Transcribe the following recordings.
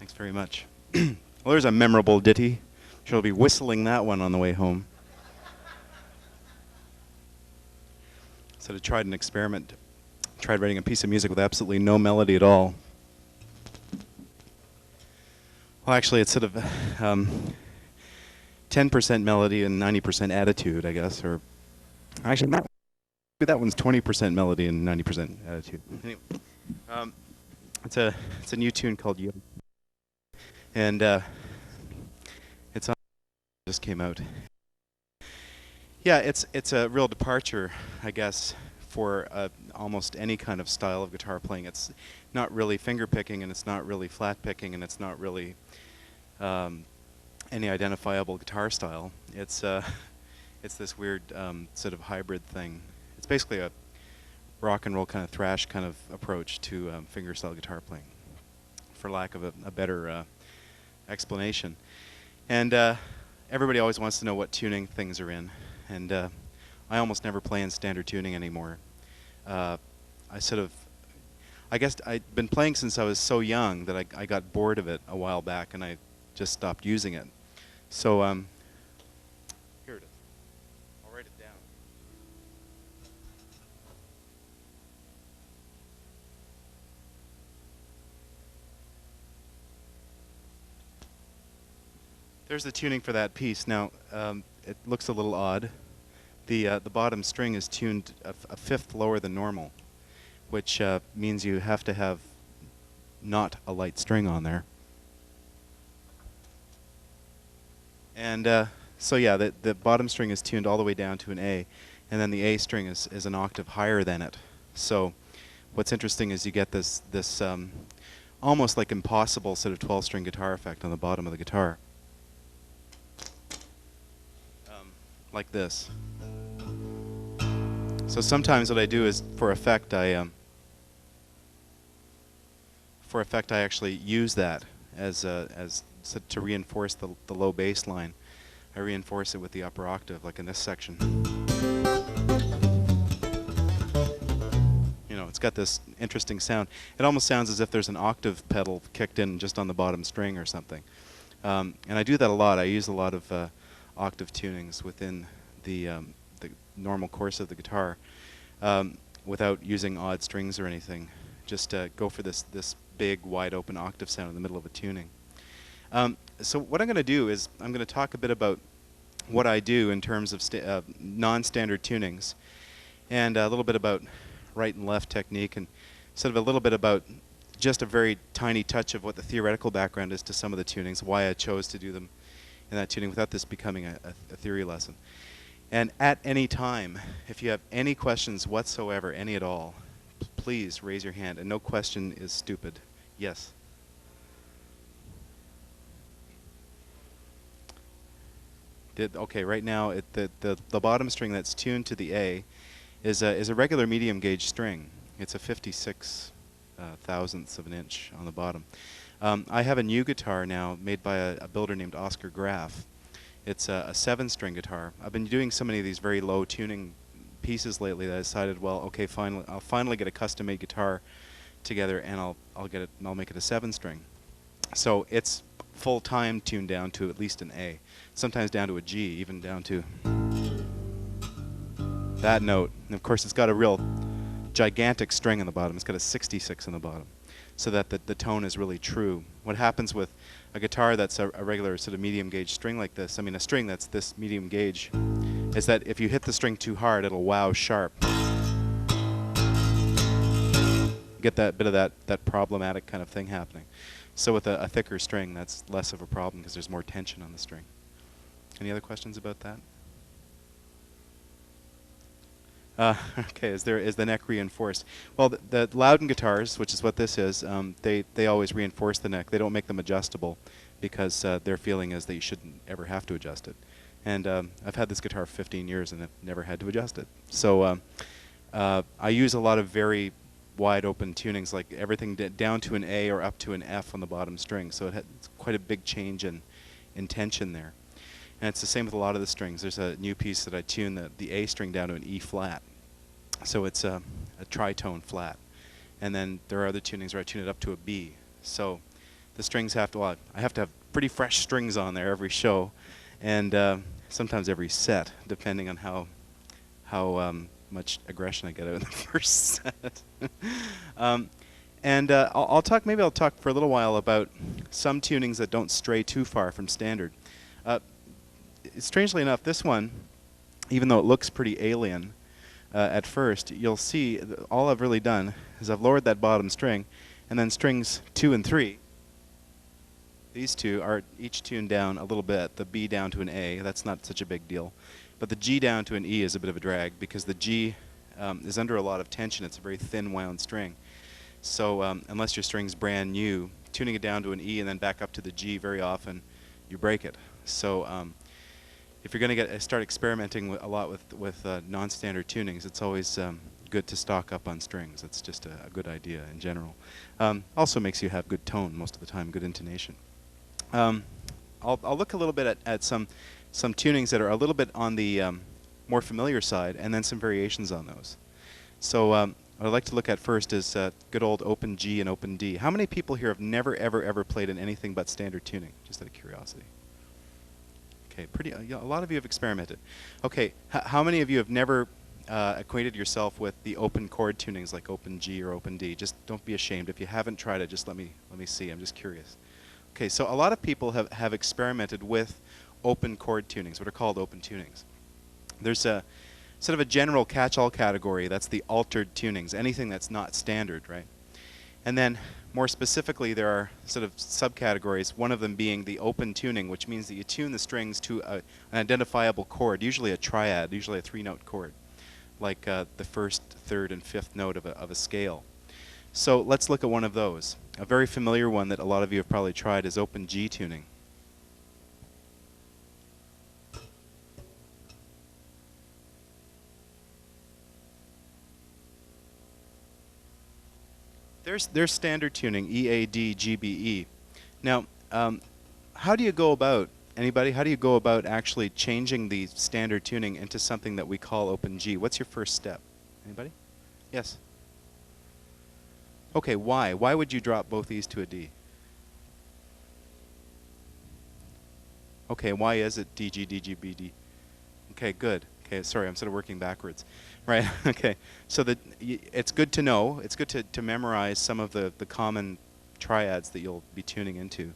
Thanks very much. Well, there's a memorable ditty. She'll be whistling that one on the way home. So I tried an experiment. Tried writing a piece of music with absolutely no melody at all. Well, actually, it's sort of 10% melody and 90% attitude, I guess. Or actually, maybe that one's 20% melody and 90% attitude. Anyway, it's a new tune called Yo, and it's on. Just came out. Yeah, it's a real departure, I guess, for almost any kind of style of guitar playing. It's not really finger picking, and it's not really flat picking, and it's not really any identifiable guitar style. It's it's this weird sort of hybrid thing. It's basically a rock and roll kind of thrash kind of approach to fingerstyle guitar playing, for lack of a better explanation. And everybody always wants to know what tuning things are in, and I almost never play in standard tuning anymore. I guess I'd been playing since I was so young that I got bored of it a while back, and I just stopped using it. So here it is. I'll write it down. There's the tuning for that piece. Now, it looks a little odd. The bottom string is tuned a fifth lower than normal, which means you have to have not a light string on there. And so yeah, the bottom string is tuned all the way down to an A, and then the A string is an octave higher than it. So what's interesting is you get this almost like impossible sort of 12-string guitar effect on the bottom of the guitar. Like this. So sometimes what I do is, for effect, I actually use that as to reinforce the low bass line. I reinforce it with the upper octave, like in this section. You know, it's got this interesting sound. It almost sounds as if there's an octave pedal kicked in just on the bottom string or something. And I do that a lot. I use a lot of octave tunings within the normal course of the guitar, without using odd strings or anything. Just go for this big, wide open octave sound in the middle of a tuning. So what I'm going to do is I'm going to talk a bit about what I do in terms of non-standard tunings, and a little bit about right and left technique, and sort of a little bit about just a very tiny touch of what the theoretical background is to some of the tunings, why I chose to do them in that tuning without this becoming a theory lesson. And at any time, if you have any questions whatsoever, any at all, please raise your hand. And no question is stupid. Yes? Okay, right now, the bottom string that's tuned to the A is a regular medium gauge string. It's a 56 thousandths of an inch on the bottom. I have a new guitar now made by a builder named Oscar Graf. It's a 7-string guitar. I've been doing so many of these very low tuning pieces lately that I decided, well, okay, I'll finally get a custom-made guitar together, and I'll make it a 7-string. So it's full-time tuned down to at least an A, sometimes down to a G, even down to that note. And of course, it's got a real gigantic string on the bottom. It's got a 66 on the bottom, so that the tone is really true. What happens with a guitar that's a regular sort of medium gauge string like this, I mean a string that's this medium gauge, is that if you hit the string too hard, it'll wow sharp. Get that bit of that problematic kind of thing happening. So with a thicker string, that's less of a problem because there's more tension on the string. Any other questions about that? Okay, is the neck reinforced? Well, the Loudon guitars, which is what this is, they always reinforce the neck. They don't make them adjustable because their feeling is that you shouldn't ever have to adjust it. And I've had this guitar for 15 years and I've never had to adjust it. So I use a lot of very wide open tunings, like everything down to an A or up to an F on the bottom string. So it's quite a big change in tension there. And it's the same with a lot of the strings. There's a new piece that I tune the A string down to an E flat. So it's a tritone flat. And then there are other tunings where I tune it up to a B. So the strings have to, well, I have to have pretty fresh strings on there every show, and sometimes every set, depending on how much aggression I get out in the first set. And I'll talk for a little while about some tunings that don't stray too far from standard. Strangely enough, this one, even though it looks pretty alien at first, you'll see all I've really done is I've lowered that bottom string, and then strings 2 and 3. These two are each tuned down a little bit. The B down to an A, that's not such a big deal. But the G down to an E is a bit of a drag because the G is under a lot of tension. It's a very thin wound string. So unless your string's brand new, tuning it down to an E and then back up to the G, very often you break it. So if you're going to start experimenting a lot with non-standard tunings, it's always good to stock up on strings. It's just a good idea in general. Also makes you have good tone most of the time, good intonation. I'll look a little bit at some tunings that are a little bit on the more familiar side, and then some variations on those. So what I'd like to look at first is good old open G and open D. How many people here have never, ever played in anything but standard tuning, just out of curiosity? Okay, a lot of you have experimented. Okay, how many of you have never acquainted yourself with the open chord tunings like open G or open D? Just don't be ashamed. If you haven't tried it, just let me see. I'm just curious. Okay, so a lot of people have experimented with open chord tunings, what are called open tunings. There's a sort of a general catch-all category, that's the altered tunings, anything that's not standard, right? And then more specifically, there are sort of subcategories, one of them being the open tuning, which means that you tune the strings to an identifiable chord, usually a triad, usually a 3-note chord, like the first, third, and fifth note of a scale. So let's look at one of those. A very familiar one that a lot of you have probably tried is open G tuning. There's standard tuning, E, A, D, G, B, E. Now, how do you go about, anybody, how do you go about actually changing the standard tuning into something that we call open G? What's your first step? Anybody? Yes? Okay, why? Why would you drop both E's to a D? Okay, why is it D, G, D, G, B, D? Okay, good. Okay, sorry, I'm sort of working backwards. Right, okay. So it's good to know, it's good to memorize some of the common triads that you'll be tuning into.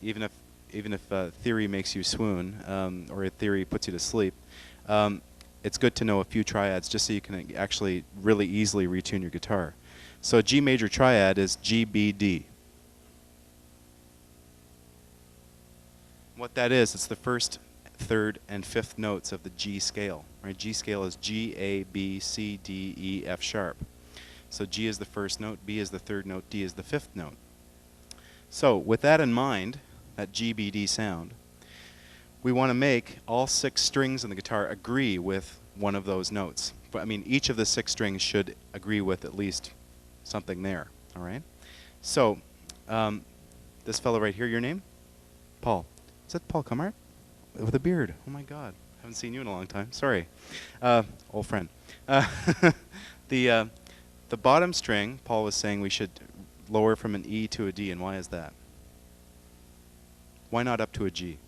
Even if theory makes you swoon, or a theory puts you to sleep, it's good to know a few triads just so you can actually really easily retune your guitar. So a G major triad is G, B, D. What that is, it's the first, third, and fifth notes of the G scale. Right? G scale is G, A, B, C, D, E, F sharp. So G is the first note, B is the third note, D is the fifth note. So with that in mind, that G, B, D sound, we want to make all 6 strings in the guitar agree with one of those notes. But I mean, each of the 6 strings should agree with at least something there. All right. So this fellow right here, your name? Paul. Is that Paul Cummart? With a beard. Oh my God. Haven't seen you in a long time. Sorry. Old friend. The bottom string, Paul was saying we should lower from an E to a D, and why is that? Why not up to a G?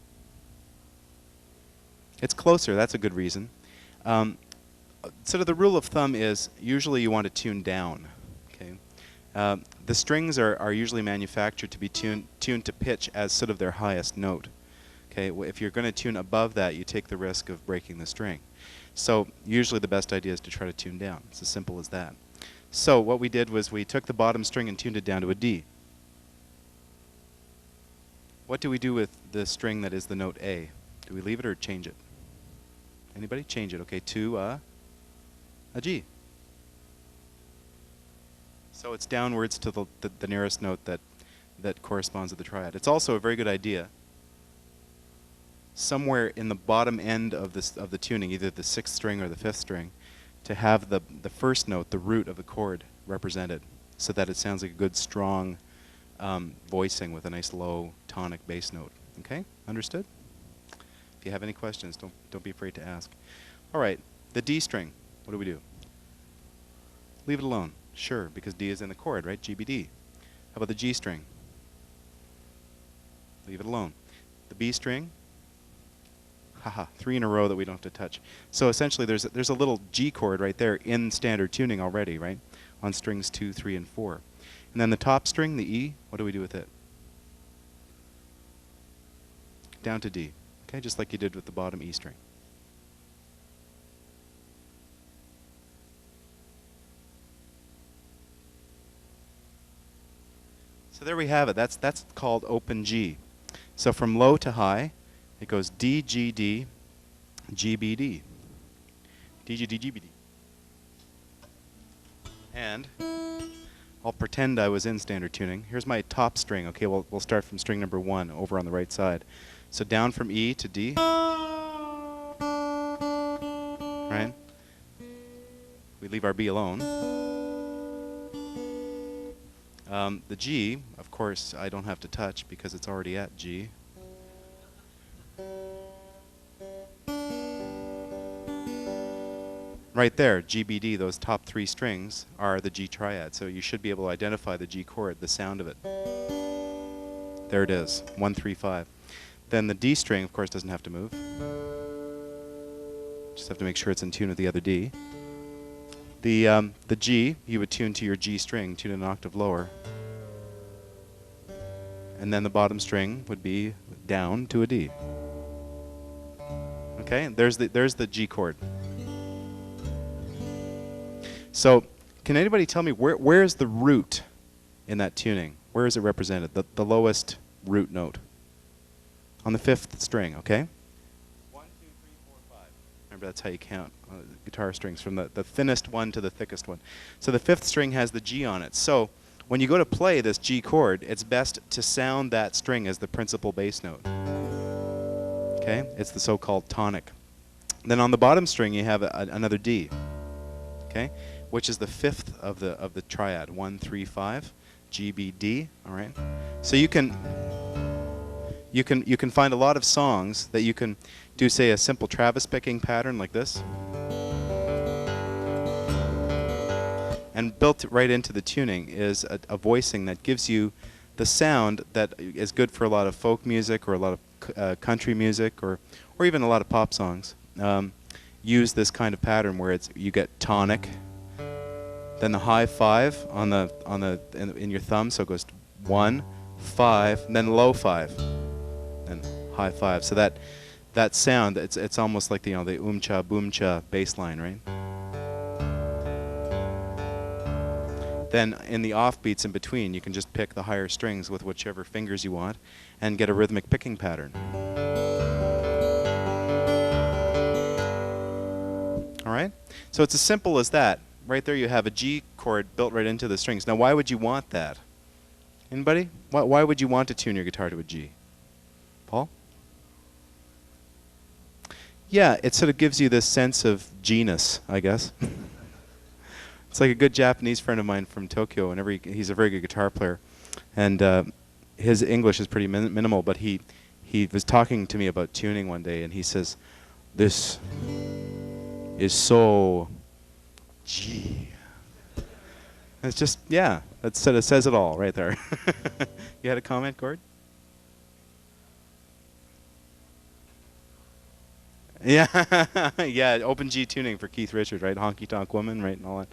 It's closer. That's a good reason. Sort of the rule of thumb is usually you want to tune down. Okay. The strings are usually manufactured to be tuned to pitch as sort of their highest note. Okay, if you're going to tune above that, you take the risk of breaking the string. So usually the best idea is to try to tune down. It's as simple as that. So what we did was we took the bottom string and tuned it down to a D. What do we do with the string that is the note A? Do we leave it or change it? Anybody? Change it. Okay, to a G. So it's downwards to the nearest note that corresponds to the triad. It's also a very good idea somewhere in the bottom end of the tuning, either the 6th string or the 5th string, to have the first note, the root of the chord, represented, so that it sounds like a good strong voicing with a nice low tonic bass note. Okay, understood? If you have any questions, don't be afraid to ask. All right, the D string. What do we do? Leave it alone. Sure, because D is in the chord, right? G, B, D. How about the G string? leave it alone. The B string, haha, 3 in a row that we don't have to touch. So essentially there's a little G chord right there in standard tuning already, right? On strings 2, 3, and 4. And then the top string, the E, what do we do with it? Down to D, okay, just like you did with the bottom E string. So there we have it. That's called open G. So from low to high, it goes D, G, D, G, B, D. D, G, D, G, B, D. And I'll pretend I was in standard tuning. Here's my top string. Okay, we'll start from string number 1 over on the right side. So down from E to D. Right? We leave our B alone. The G, of course, I don't have to touch because it's already at G. Right there, G, B, D, those top 3 strings are the G triad. So you should be able to identify the G chord, the sound of it. There it is, 1, 3, 5. Then the D string, of course, doesn't have to move. Just have to make sure it's in tune with the other D. The G, you would tune to your G string, tune an octave lower. And then the bottom string would be down to a D. Okay, there's the G chord. So, can anybody tell me where is the root in that tuning? Where is it represented? The lowest root note. On the 5th string, okay? 1, 2, 3, 4, 5. Remember, that's how you count guitar strings, from the thinnest one to the thickest one. So the 5th string has the G on it. So when you go to play this G chord, it's best to sound that string as the principal bass note. Okay? It's the so-called tonic. Then on the bottom string, you have another D. Okay? Which is the 5th of the triad. 1, 3, 5. G, B, D. All right? So you can find a lot of songs that you can do, say, a simple Travis picking pattern like this. And built right into the tuning is a voicing that gives you the sound that is good for a lot of folk music or a lot of country music or even a lot of pop songs. Use this kind of pattern where you get tonic, then the high 5 in your thumb, so it goes 1, 5, and then low 5. And high 5. So that sound, it's almost like the umcha boomcha bass line, right? Then in the offbeats in between, you can just pick the higher strings with whichever fingers you want and get a rhythmic picking pattern. All right? So it's as simple as that. Right there you have a G chord built right into the strings. Now why would you want that? Anybody? Why would you want to tune your guitar to a G? Paul? Yeah, it sort of gives you this sense of G-ness, I guess. It's like a good Japanese friend of mine from Tokyo. Whenever he's a very good guitar player, and his English is pretty minimal, but he was talking to me about tuning one day, and he says, "This is so G." It's just, yeah, that sort of says it all right there. You had a comment, Gord? Yeah, yeah, open G tuning for Keith Richards, right? Honky Tonk Woman, right, and all that.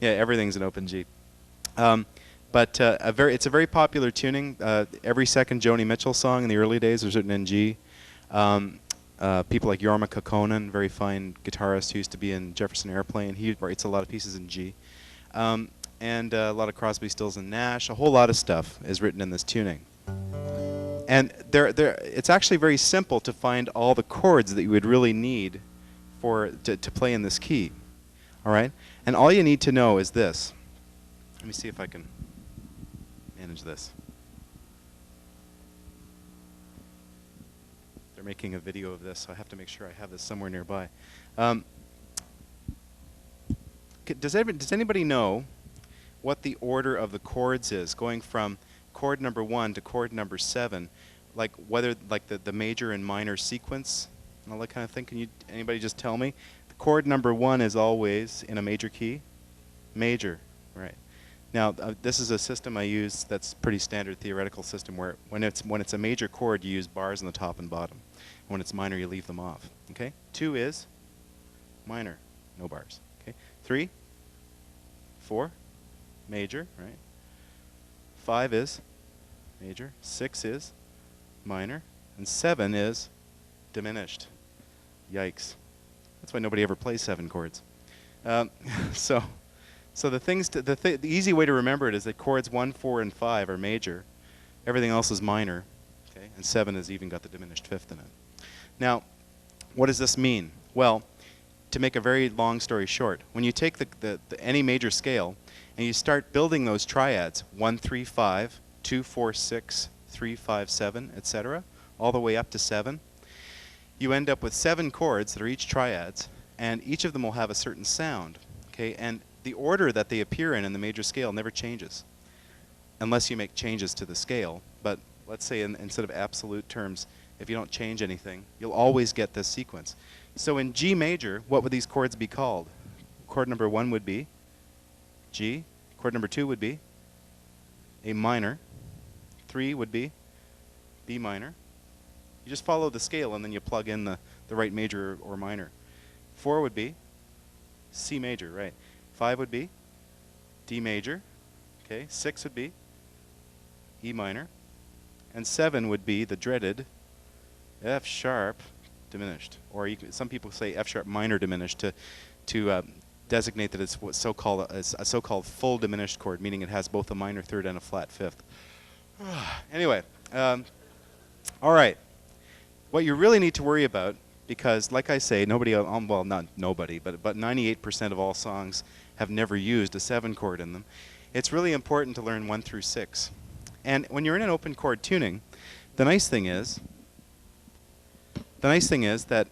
Yeah, everything's an open G. But it's a very popular tuning. Every second Joni Mitchell song in the early days was written in G. People like Jorma Kaukonen, very fine guitarist who used to be in Jefferson Airplane, he writes a lot of pieces in G. And a lot of Crosby, Stills, and Nash. A whole lot of stuff is written in this tuning. And it's actually very simple to find all the chords that you would really need to play in this key. All right? And all you need to know is this. Let me see if I can manage this. They're making a video of this, so I have to make sure I have this somewhere nearby. Does anybody know what the order of the chords is, going from chord number 1 to chord number 7, like whether the major and minor sequence and all that kind of thing? Can anybody just tell me? The chord number 1 is always in a major key. Major, right? Now, this is a system I use that's pretty standard theoretical system where when it's a major chord, you use bars on the top and bottom. When it's minor, you leave them off. Okay? 2 is minor, no bars. Okay? 3, 4, major, right? 5 is major. 6 is minor. And 7 is diminished. Yikes. That's why nobody ever plays 7 chords. So the easy way to remember it is that chords 1, 4, and 5 are major. Everything else is minor. Okay? And 7 has even got the diminished fifth in it. Now, what does this mean? Well, to make a very long story short, when you take any major scale and you start building those triads, 1, 3, 5, 2, 4, 6, 3, 5, 7, etc., all the way up to 7, you end up with 7 chords that are each triads, and each of them will have a certain sound. Okay? And the order that they appear in the major scale never changes, unless you make changes to the scale. But let's say instead of absolute terms, if you don't change anything, you'll always get this sequence. So in G major, what would these chords be called? Chord number 1 would be G. Chord number 2 would be A minor. 3 would be B minor. You just follow the scale and then you plug in the right major or minor. 4 would be C major, right. 5 would be D major. Okay. 6 would be E minor. And 7 would be the dreaded F sharp diminished. Or some people say F sharp minor diminished to designate that it's what's a so-called full diminished chord, meaning it has both a minor third and a flat fifth. Anyway, all right. What you really need to worry about, because like I say, well, not nobody, but 98% of all songs have never used a 7 chord in them. It's really important to learn 1 through 6. And when you're in an open chord tuning, the nice thing is that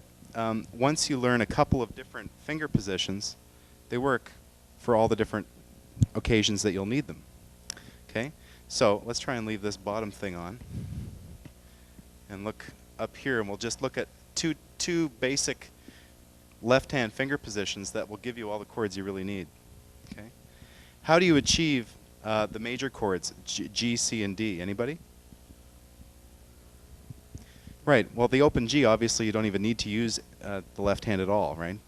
once you learn a couple of different finger positions, they work for all the different occasions that you'll need them. Okay? So let's try and leave this bottom thing on and look up here, and we'll just look at two basic left-hand finger positions that will give you all the chords you really need. Okay? How do you achieve the major chords, G, C, and D? Anybody? Right. Well, the open G, obviously, you don't even need to use the left hand at all, right? In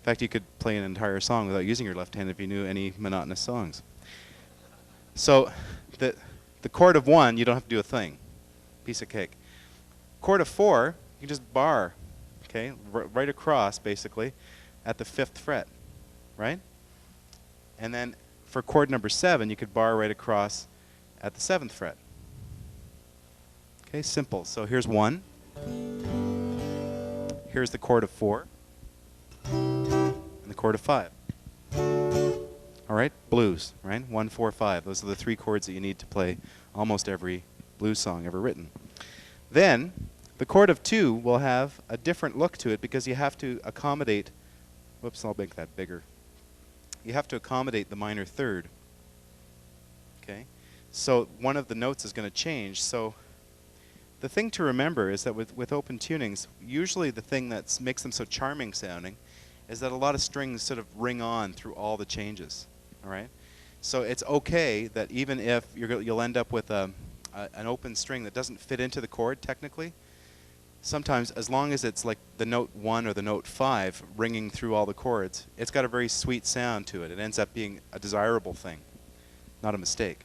fact, you could play an entire song without using your left hand if you knew any monotonous songs. So the chord of 1, you don't have to do a thing. Piece of cake. Chord of 4, you can just bar, okay, right across, basically, at the 5th fret, right? And then for chord number 7, you could bar right across at the 7th fret. Okay, simple. So here's 1. Here's the chord of 4. And the chord of 5. All right, blues, right? 1, 4, 5. Those are the 3 chords that you need to play almost every blues song ever written. Then the chord of 2 will have a different look to it because you have to accommodate, whoops, I'll make that bigger. You have to accommodate the minor third. Okay? So one of the notes is going to change. So the thing to remember is that with open tunings, usually the thing that makes them so charming sounding is that a lot of strings sort of ring on through all the changes. All right? So it's okay that even if you'll end up with an open string that doesn't fit into the chord technically, sometimes as long as it's like the note 1 or the note 5 ringing through all the chords, it's got a very sweet sound to it. It ends up being a desirable thing, not a mistake.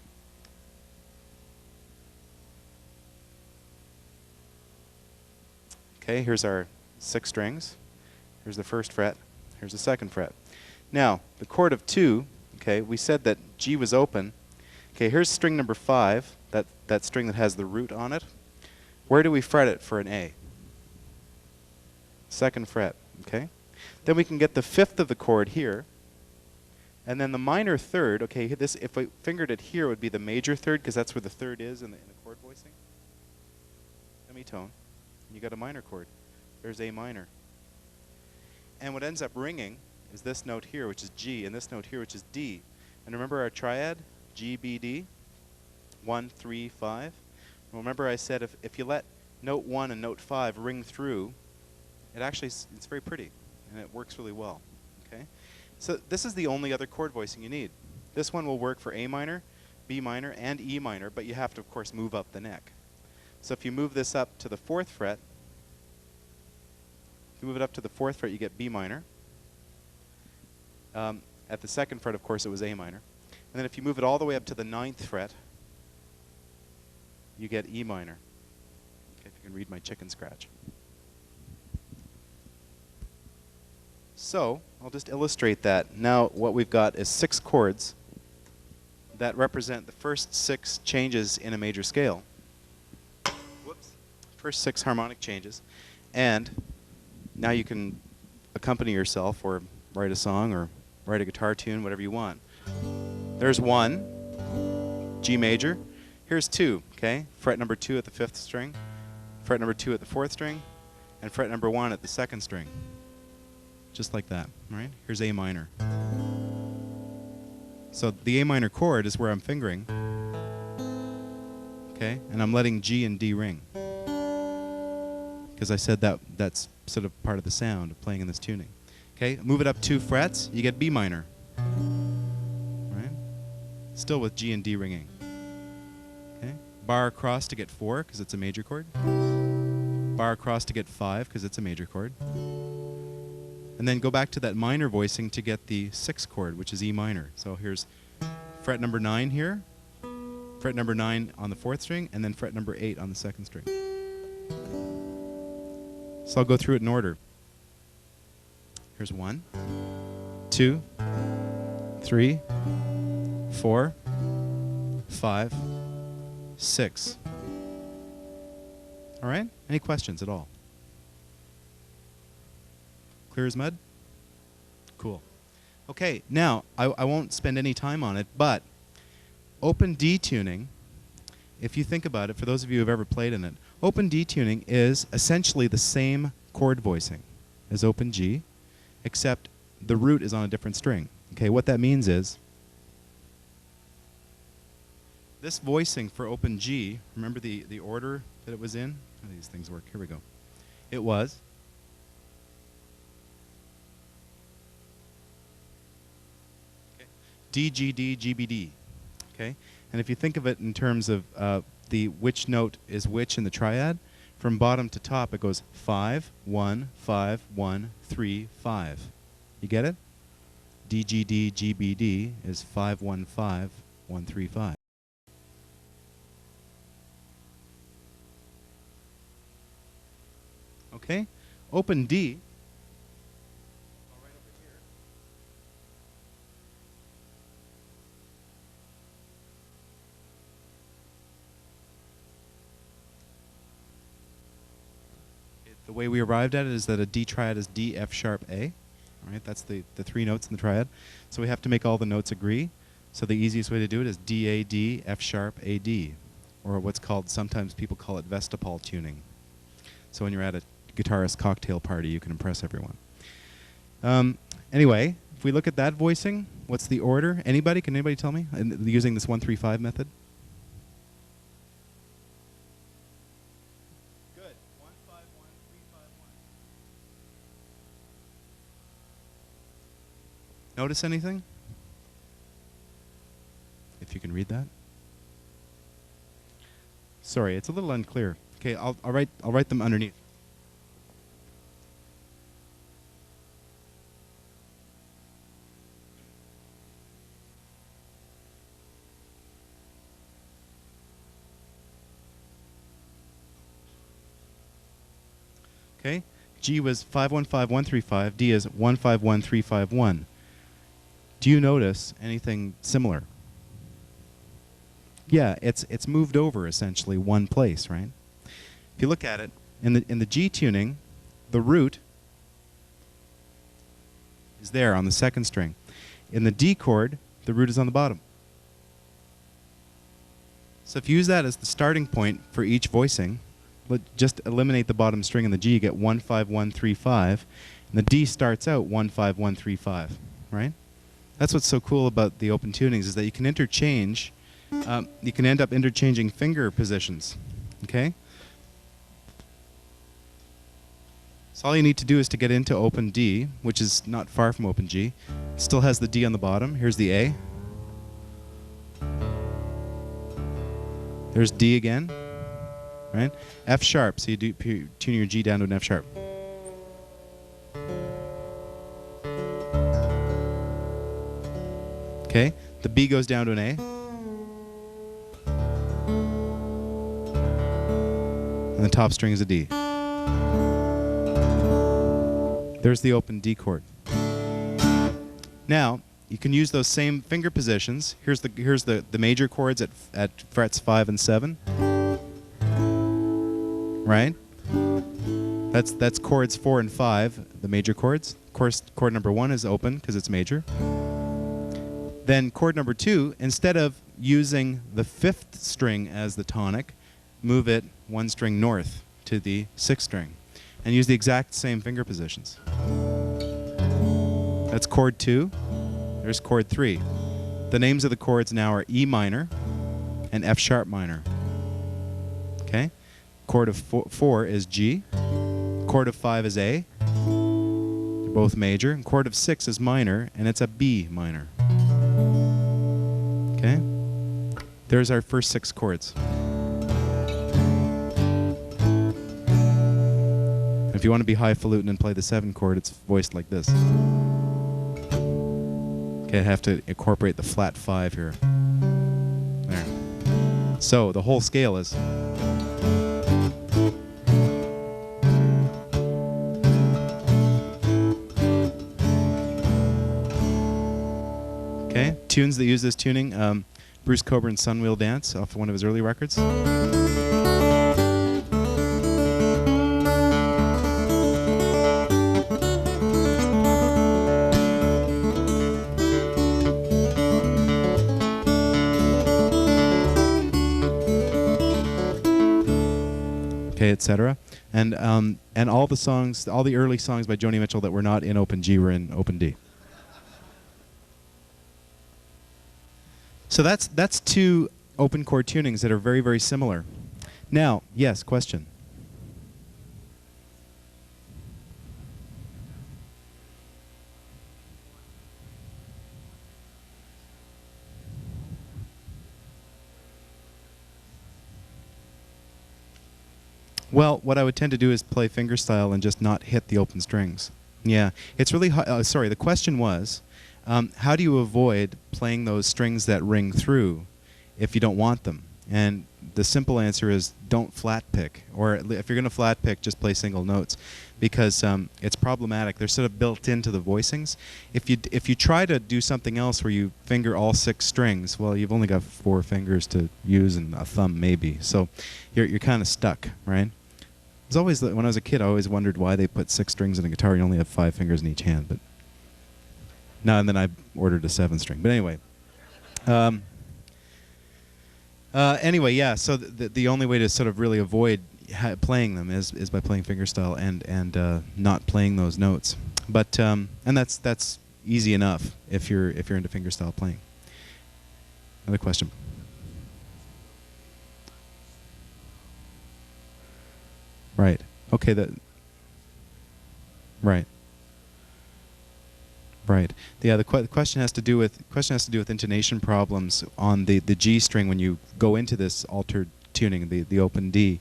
Okay, here's our 6 strings. Here's the 1st fret. Here's the 2nd fret. Now, the chord of 2, okay, we said that G was open. Okay, here's string number 5, that string that has the root on it. Where do we fret it for an A? 2nd fret, okay? Then we can get the 5th of the chord here. And then the minor third, okay, this, if we fingered it here, it would be the major third, because that's where the third is in the chord voicing. Semitone. You got a minor chord. There's A minor. And what ends up ringing is this note here, which is G, and this note here, which is D. And remember our triad? G, B, D. 1, 3, 5. Well, remember I said if you let note 1 and note 5 ring through, it actually it's very pretty, and it works really well. Okay? So this is the only other chord voicing you need. This one will work for A minor, B minor, and E minor, but you have to, of course, move up the neck. So if you move this up to the 4th fret, if you move it up to the 4th fret, you get B minor. At the 2nd fret, of course, it was A minor. And then if you move it all the way up to the 9th fret, you get E minor. Okay, if you can read my chicken scratch. So I'll just illustrate that. Now what we've got is 6 chords that represent the first 6 changes in a major scale. Whoops. First 6 harmonic changes. And now you can accompany yourself or write a song or write a guitar tune, whatever you want. There's 1, G major. Here's 2, okay? Fret number 2 at the 5th string, fret number 2 at the 4th string, and fret number 1 at the 2nd string. Just like that, right? Here's A minor. So the A minor chord is where I'm fingering, okay? And I'm letting G and D ring. Because I said that's sort of part of the sound of playing in this tuning. Okay, move it up 2 frets, you get B minor. Right? Still with G and D ringing. Okay, bar across to get 4 because it's a major chord. Bar across to get 5 because it's a major chord. And then go back to that minor voicing to get the 6th chord, which is E minor. So here's fret number 9 here, fret number 9 on the 4th string, and then fret number 8 on the 2nd string. So I'll go through it in order. Here's 1, 2, 3, 4, 5, 6. All right? Any questions at all? Clear as mud? Cool. Okay, now, I won't spend any time on it, but open D tuning, if you think about it, for those of you who have ever played in it, open D tuning is essentially the same chord voicing as open G, except the root is on a different string. Okay, what that means is this voicing for open G, remember the order that it was in? How do these things work? Here we go. It was D, G, D, G, B, D. Okay? And if you think of it in terms of the which note is which in the triad, from bottom to top it goes 5, 1, 5, 1, 3, 5. You get it? D, G, D, G, B, D is 5, 1, 5, 1, 3, 5. Okay? Open D. The way we arrived at it is that a D triad is D, F sharp, A. All right, that's the 3 notes in the triad. So we have to make all the notes agree. So the easiest way to do it is D, A, D, F sharp, A, D. Or what's called, sometimes people call it Vestapal tuning. So when you're at a guitarist cocktail party, you can impress everyone. Anyway, if we look at that voicing, what's the order? Anybody? Can anybody tell me? Using this 1-3-5 method? Notice anything? If you can read that. Sorry, it's a little unclear. Okay, I'll write them underneath. Okay, G was 5-1-5-1-3-5. D is 1-5-1-3-5-1. Do you notice anything similar? Yeah, it's moved over essentially one place, right? If you look at it in the G tuning, the root is there on the 2nd string. In the D chord, the root is on the bottom. So if you use that as the starting point for each voicing, just eliminate the bottom string in the G, you get 1-5-1-3-5, and the D starts out 1-5-1-3-5, right? That's what's so cool about the open tunings is that you can interchange, you can end up interchanging finger positions, okay? So all you need to do is to get into open D, which is not far from open G. It still has the D on the bottom. Here's the A. There's D again, right? F sharp, so you tune your G down to an F sharp. Okay, the B goes down to an A. And the top string is a D. There's the open D chord. Now, you can use those same finger positions. Here's the major chords at frets 5 and 7. Right? That's chords 4 and 5, the major chords. Of course, chord number 1 is open because it's major. Then chord number 2, instead of using the 5th string as the tonic, move it 1 string north to the 6th string and use the exact same finger positions. That's chord 2. There's chord 3. The names of the chords now are E minor and F sharp minor. Okay? Chord of 4 is G. Chord of 5 is A. They're both major. And chord of 6 is minor, and it's a B minor. Okay? There's our first 6 chords. If you want to be highfalutin and play the 7 chord, it's voiced like this. Okay, I have to incorporate the flat 5 here. There. So the whole scale is. Okay, tunes that use this tuning. Bruce Coburn's Sunwheel Dance off one of his early records. Okay, etc. And all the songs, all the early songs by Joni Mitchell that were not in open G were in open D. So that's 2 open chord tunings that are very, very similar. Now, yes, question. Well, what I would tend to do is play fingerstyle and just not hit the open strings. Yeah, it's really sorry, the question was, how do you avoid playing those strings that ring through if you don't want them? And the simple answer is don't flat pick. Or if you're going to flat pick, just play single notes. Because it's problematic. They're sort of built into the voicings. If you try to do something else where you finger all 6 strings, well, you've only got 4 fingers to use and a thumb maybe. So you're kind of stuck, right? It's always, when I was a kid, I always wondered why they put 6 strings in a guitar. You only have 5 fingers in each hand. But no, and then I ordered a 7 string. But anyway. Anyway, yeah, so the only way to sort of really avoid playing them is by playing fingerstyle and not playing those notes. But and that's easy enough if you're into fingerstyle playing. Another question. Right. Okay. Right. Right. Yeah. The question has to do with intonation problems on the G string when you go into this altered tuning, the open D,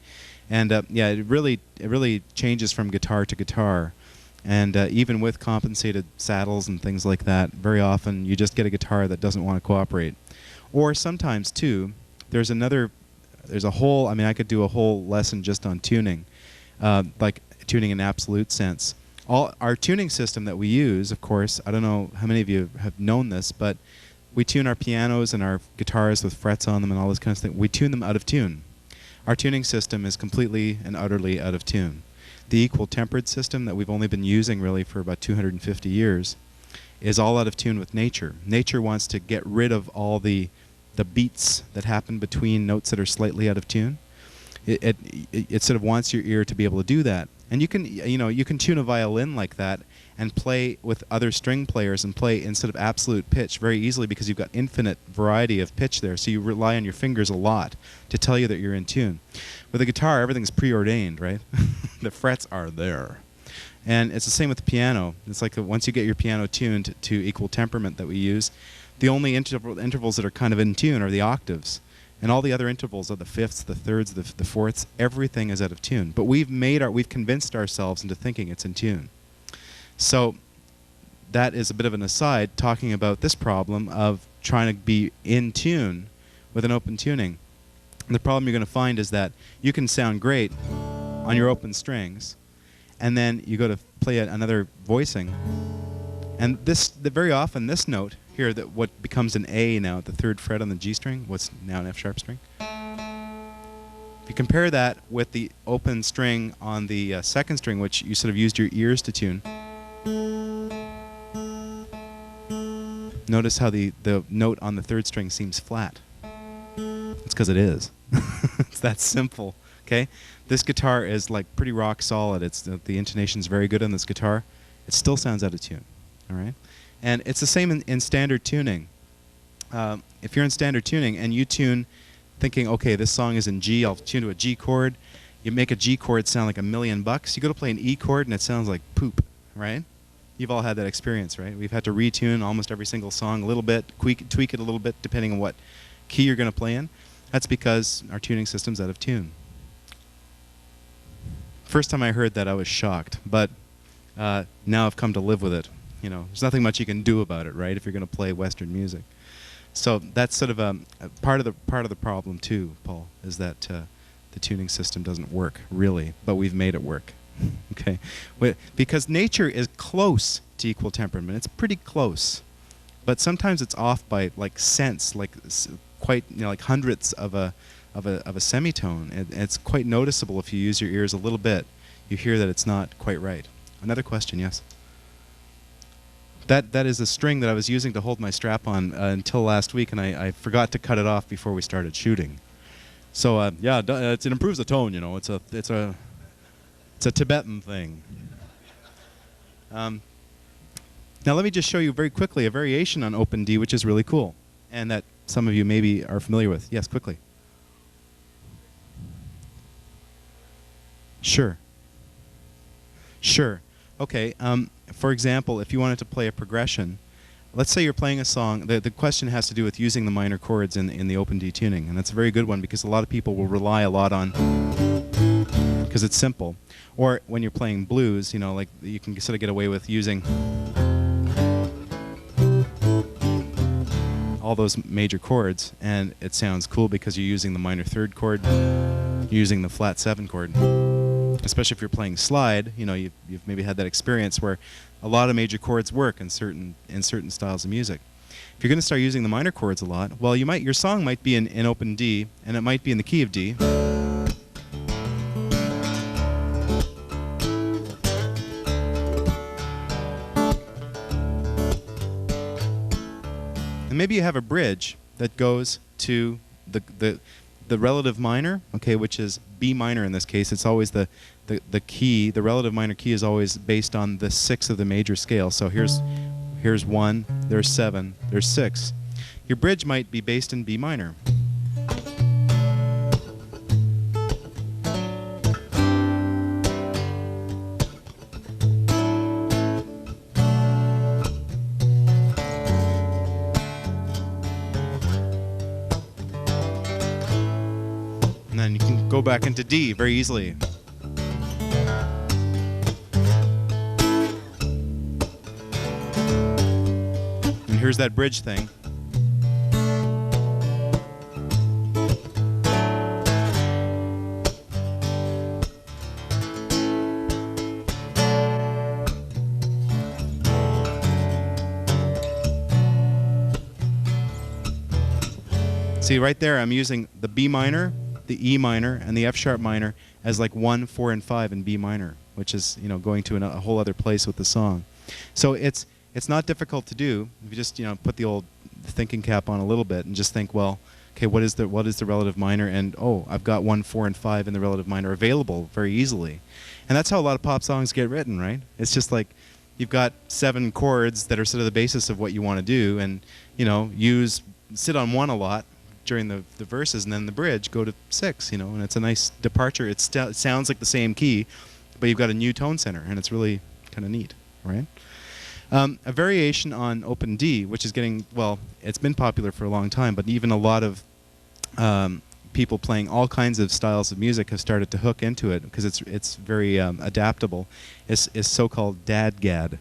and yeah, it really changes from guitar to guitar, and even with compensated saddles and things like that, very often you just get a guitar that doesn't want to cooperate, or sometimes too, there's a whole. I mean, I could do a whole lesson just on tuning, like tuning in absolute sense. Our tuning system that we use, of course, I don't know how many of you have known this, but we tune our pianos and our guitars with frets on them and all this kind of thing. We tune them out of tune. Our tuning system is completely and utterly out of tune. The equal tempered system that we've only been using really for about 250 years is all out of tune with nature. Nature wants to get rid of all the beats that happen between notes that are slightly out of tune. It sort of wants your ear to be able to do that. And you can tune a violin like that and play with other string players and play instead of absolute pitch very easily because you've got infinite variety of pitch there. So you rely on your fingers a lot to tell you that you're in tune. With a guitar, everything's preordained, right? The frets are there. And it's the same with the piano. It's like once you get your piano tuned to equal temperament that we use, the only intervals that are kind of in tune are the octaves. And all the other intervals are the fifths, the thirds, the fourths. Everything is out of tune. But we've convinced ourselves into thinking it's in tune. So that is a bit of an aside, talking about this problem of trying to be in tune with an open tuning. And the problem you're going to find is that you can sound great on your open strings, and then you go to play another voicing, and very often this note here, that what becomes an A now at the third fret on the G string, what's now an F sharp string. If you compare that with the open string on the second string, which you sort of used your ears to tune, notice how the note on the third string seems flat. It's because it is. It's that simple. Okay, this guitar is like pretty rock solid. It's the intonation's very good on this guitar. It still sounds out of tune. All right, and it's the same in standard tuning. If you're in standard tuning and you tune, thinking, okay, this song is in G, I'll tune to a G chord. You make a G chord sound like $1,000,000. You go to play an E chord and it sounds like poop. Right? You've all had that experience, right? We've had to retune almost every single song a little bit, tweak it a little bit, depending on what key you're going to play in. That's because our tuning system's out of tune. First time I heard that, I was shocked, but now I've come to live with it. You know, there's nothing much you can do about it, right? If you're going to play Western music, so that's sort of a part of the problem too, Paul, is that the tuning system doesn't work really, but we've made it work. Okay, because nature is close to equal temperament. It's pretty close, but sometimes it's off by like cents, like quite, you know, like hundredths of a semitone. It's quite noticeable if you use your ears a little bit. You hear that it's not quite right. Another question, yes. That is a string that I was using to hold my strap on until last week, and I forgot to cut it off before we started shooting. So yeah, it improves the tone. You know, it's a Tibetan thing. Now let me just show you very quickly a variation on open D, which is really cool, and that some of you maybe are familiar with. Yes, quickly. Sure. Sure. Okay. For example, if you wanted to play a progression, let's say you're playing a song. The question has to do with using the minor chords in the open D tuning, and that's a very good one because a lot of people will rely a lot on, because it's simple. Or when you're playing blues, you know, like you can sort of get away with using all those major chords, and it sounds cool because you're using the minor third chord, you're using the flat 7 chord. Especially if you're playing slide, you know, you've maybe had that experience where a lot of major chords work in certain styles of music. If you're going to start using the minor chords a lot, well, your song might be in open D, and it might be in the key of D. And maybe you have a bridge that goes to the relative minor, okay, which is B minor in this case. It's always the key, the relative minor key is always based on the 6th of the major scale. So here's 1, there's 7, there's 6. Your bridge might be based in B minor. And then you can go back into D very easily. And here's that bridge thing. See, right there I'm using the B minor, the E minor, and the F sharp minor as like 1, 4, and 5 in B minor, which is, you know, going to a whole other place with the song. So it's not difficult to do. If you just, you know, put the old thinking cap on a little bit and just think, well, okay, what is the relative minor? And oh, I've got 1, 4, and 5 in the relative minor available very easily. And that's how a lot of pop songs get written, right? It's just like you've got 7 chords that are sort of the basis of what you want to do, and, you know, sit on 1 a lot during the verses, and then the bridge go to 6, you know, and it's a nice departure. It sounds like the same key, but you've got a new tone center, and it's really kind of neat, right? A variation on open D, which is getting, well, it's been popular for a long time, but even a lot of people playing all kinds of styles of music have started to hook into it because it's very adaptable. Is so-called dadgad.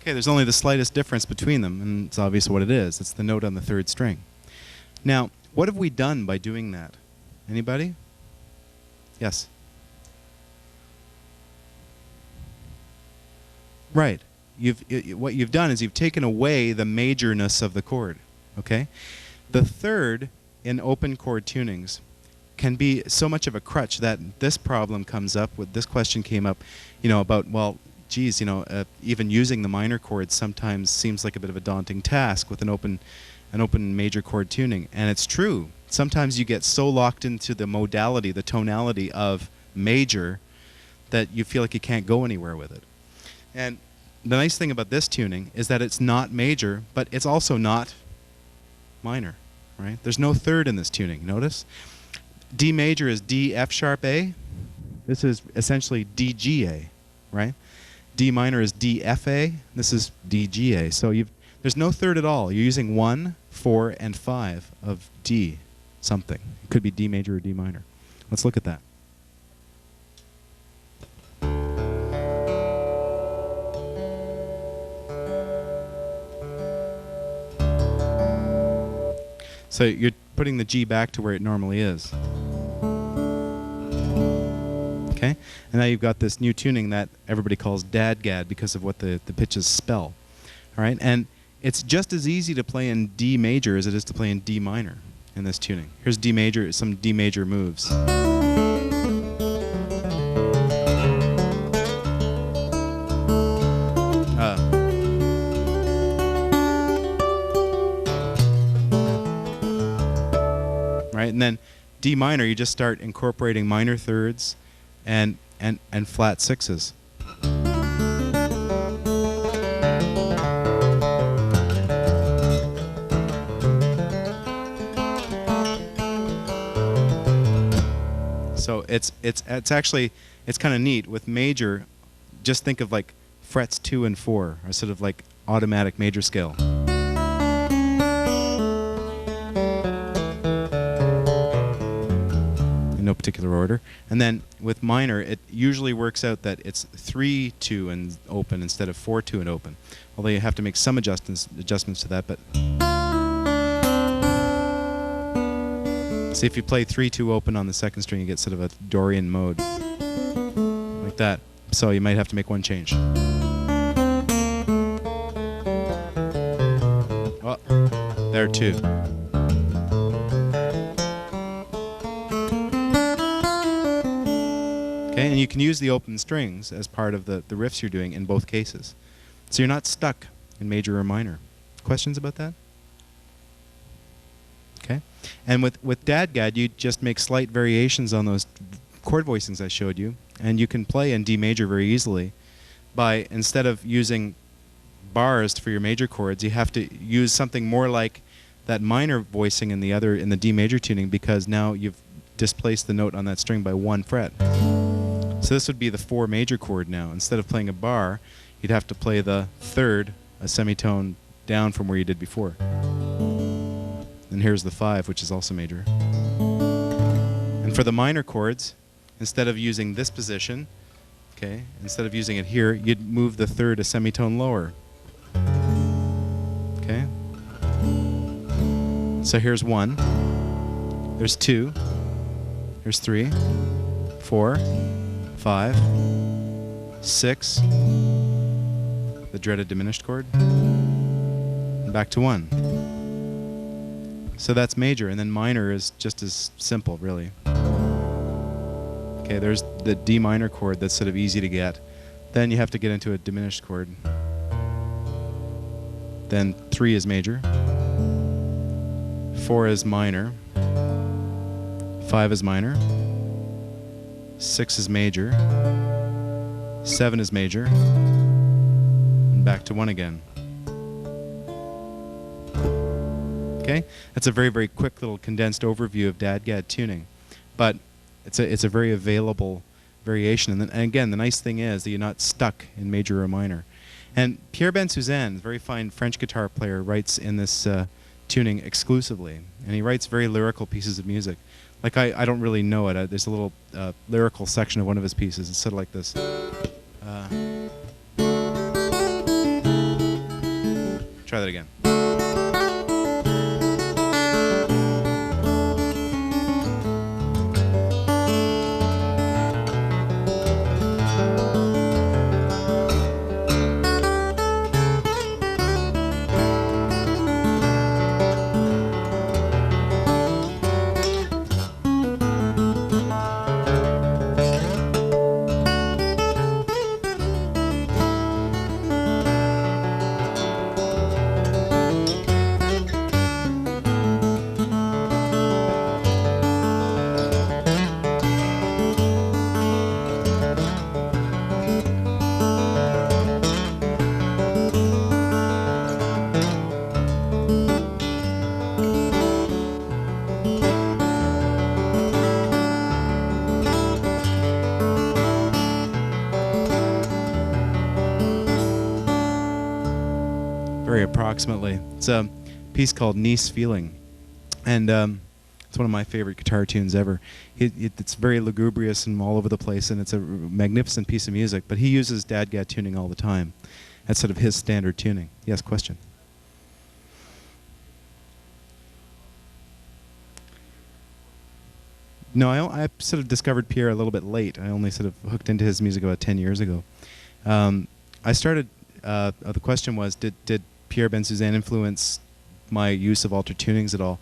Okay, there's only the slightest difference between them, and it's obvious what it is. It's the note on the third string. Now, what have we done by doing that? Anybody? Yes? Right. What you've done is you've taken away the majorness of the chord. Okay? The third in open chord tunings can be so much of a crutch that this problem comes up, this question came up, about, well, geez, even using the minor chords sometimes seems like a bit of a daunting task with an open major chord tuning. And it's true. Sometimes you get so locked into the modality, the tonality of major, that you feel like you can't go anywhere with it. And the nice thing about this tuning is that it's not major, but it's also not minor, right? There's no third in this tuning, notice? D major is D, F sharp, A. This is essentially D, G, A, right? D minor is D, F, A. This is D, G, A. So there's no third at all. You're using 1, 4, and 5 of D something. It could be D major or D minor. Let's look at that. So you're putting the G back to where it normally is. Okay? And now you've got this new tuning that everybody calls dadgad because of what the pitches spell. All right? And it's just as easy to play in D major as it is to play in D minor in this tuning. Here's D major, some D major moves. Right? And then D minor, you just start incorporating minor thirds and flat sixes. So it's actually kind of neat with major. Just think of like frets 2 and 4 are sort of like automatic major scale. No particular order. And then with minor, it usually works out that it's 3-2 and open instead of 4-2 and open. Although you have to make some adjustments to that. But see, if you play 3-2 open on the second string, you get sort of a Dorian mode like that. So you might have to make one change. Oh, there too. Okay, and you can use the open strings as part of the riffs you're doing in both cases. So you're not stuck in major or minor. Questions about that? Okay. And with dadgad, you just make slight variations on those chord voicings I showed you, and you can play in D major very easily by, instead of using bars for your major chords, you have to use something more like that minor voicing in the D major tuning, because now you've displaced the note on that string by 1 fret. So this would be the 4 major chord now. Instead of playing a bar, you'd have to play the third, a semitone down from where you did before. And here's the 5, which is also major. And for the minor chords, instead of using this position, okay, instead of using it here, you'd move the third a semitone lower. Okay? So here's 1, there's 2, there's 3, 4, 5, 6, the dreaded diminished chord, and back to 1. So that's major, and then minor is just as simple, really. Okay, there's the D minor chord that's sort of easy to get. Then you have to get into a diminished chord. Then 3 is major, 4 is minor, 5 is minor, 6 is major, 7 is major, and back to 1 again. Okay, that's a very, very quick little condensed overview of DADGAD tuning, but it's a very available variation. And again, the nice thing is that you're not stuck in major or minor. And Pierre Bensusan, a very fine French guitar player, writes in this tuning exclusively, and he writes very lyrical pieces of music. Like I don't really know it. There's a little lyrical section of one of his pieces. It's sort of like this. Try that again. Very approximately. It's a piece called Nice Feeling, and it's one of my favorite guitar tunes ever. It's very lugubrious and all over the place, and it's a magnificent piece of music, but he uses DADGAD tuning all the time. That's sort of his standard tuning. Yes, question? No, I sort of discovered Pierre a little bit late. I only sort of hooked into his music about 10 years ago. I started, the question was, did Pierre Bensusan influence my use of altered tunings at all?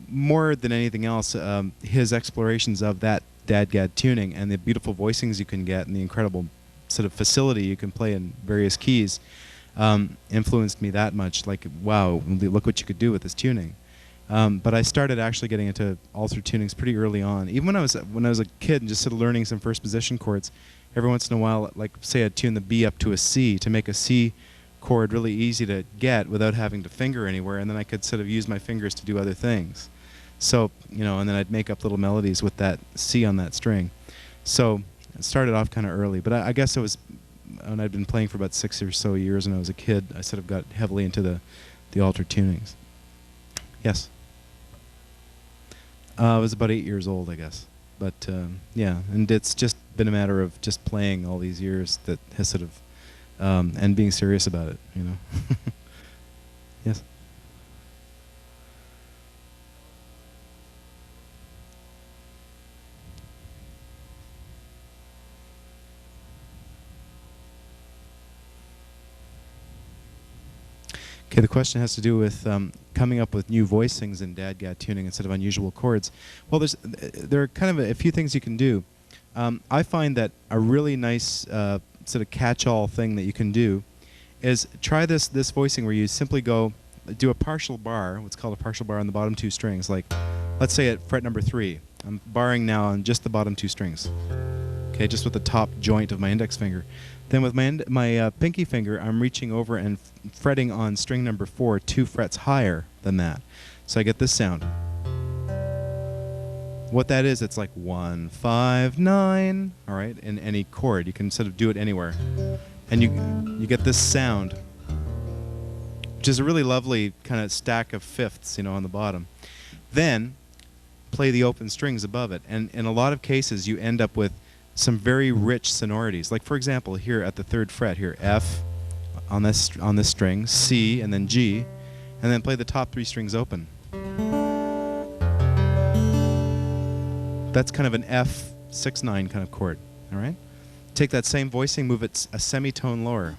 More than anything else, his explorations of that DADGAD tuning and the beautiful voicings you can get and the incredible sort of facility you can play in various keys influenced me that much. Like, wow, look what you could do with this tuning. But I started actually getting into altered tunings pretty early on. Even when I was a kid and just sort of learning some first position chords, every once in a while, like say I'd tune the B up to a C to make a C chord really easy to get without having to finger anywhere, and then I could sort of use my fingers to do other things. So, you know, and then I'd make up little melodies with that C on that string. So it started off kind of early, but I guess it was when I'd been playing for about 6 or so years when I was a kid, I sort of got heavily into the altered tunings. Yes? I was about 8 years old, I guess. But yeah, and it's just been a matter of just playing all these years that has sort of, and being serious about it, you know. Yes? Okay, the question has to do with coming up with new voicings in DADGAD tuning instead of unusual chords. Well, there are kind of a few things you can do. I find that a really nice sort of catch-all thing that you can do is try this voicing where you simply do a partial bar, what's called a partial bar on the bottom 2 strings. Like, let's say at fret number 3, I'm barring now on just the bottom 2 strings. Okay, just with the top joint of my index finger. Then with my pinky finger, I'm reaching over and fretting on string number 4 2 frets higher than that. So I get this sound. What that is, it's like 1, 5, 9, all right, in any chord. You can sort of do it anywhere. And you get this sound, which is a really lovely kind of stack of fifths, you know, on the bottom. Then play the open strings above it. And in a lot of cases, you end up with some very rich sonorities. Like, for example, here at the 3rd fret here, F on this string, C, and then G, and then play the top 3 strings open. That's kind of an F6/9 kind of chord, all right? Take that same voicing, move it a semitone lower.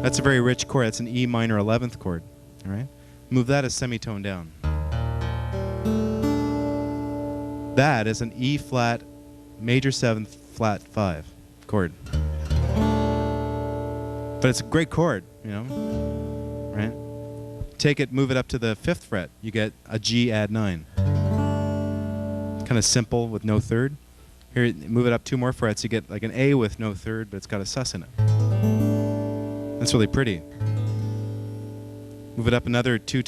That's a very rich chord. That's an E minor 11th chord, all right? Move that a semitone down. That is an E flat, major 7th, flat 5 chord. But it's a great chord, you know, right? Take it, move it up to the 5th fret, you get a G add 9. kind of simple with no third. Here, move it up 2 more frets, you get like an A with no third, but it's got a sus in it. That's really pretty. Move it up another 2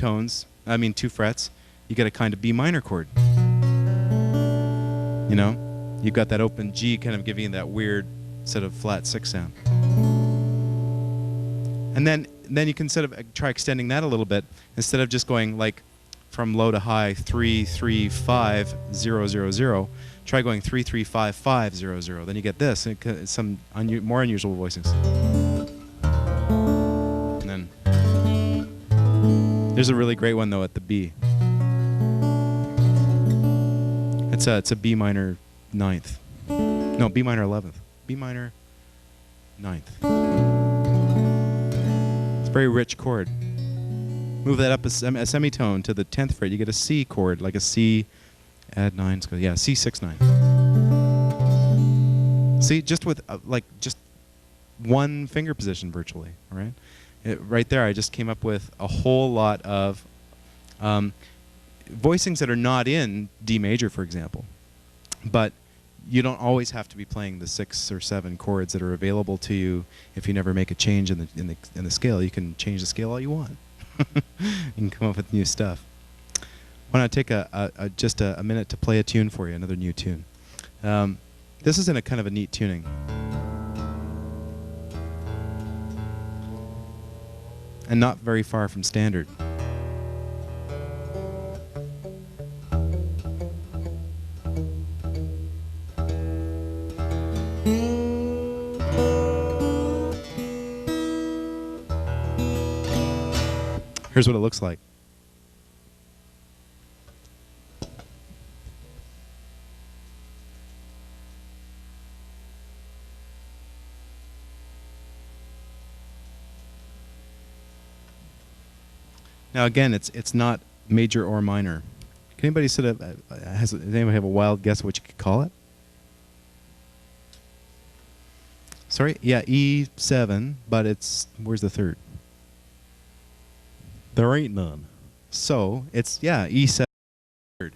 frets, you get a kind of B minor chord. You know? You've got that open G kind of giving you that weird sort of flat 6 sound. And then you can sort of try extending that a little bit. Instead of just going like from low to high 3 3 5 0 0 0, try going 3 3 5 5 0 0. Then you get this, and some more unusual voicings. And then there's a really great one though at the B. It's a B minor 9th. No, B minor 11th. B minor 9th. It's a very rich chord. Move that up a semitone to the 10th fret, you get a C chord, like a C, add 9, yeah, C6 9. See, just with just one finger position virtually, right? Right there, I just came up with a whole lot of voicings that are not in D major, for example. But you don't always have to be playing the 6 or 7 chords that are available to you if you never make a change in the scale. You can change the scale all you want. You can come up with new stuff. Why not take just a minute to play a tune for you, another new tune. This is in a kind of a neat tuning. And not very far from standard. Here's what it looks like. Now again, it's not major or minor. Can anybody sort of does anybody have a wild guess of what you could call it? Sorry, yeah, E7, but where's the third? There ain't none. So it's E7. Why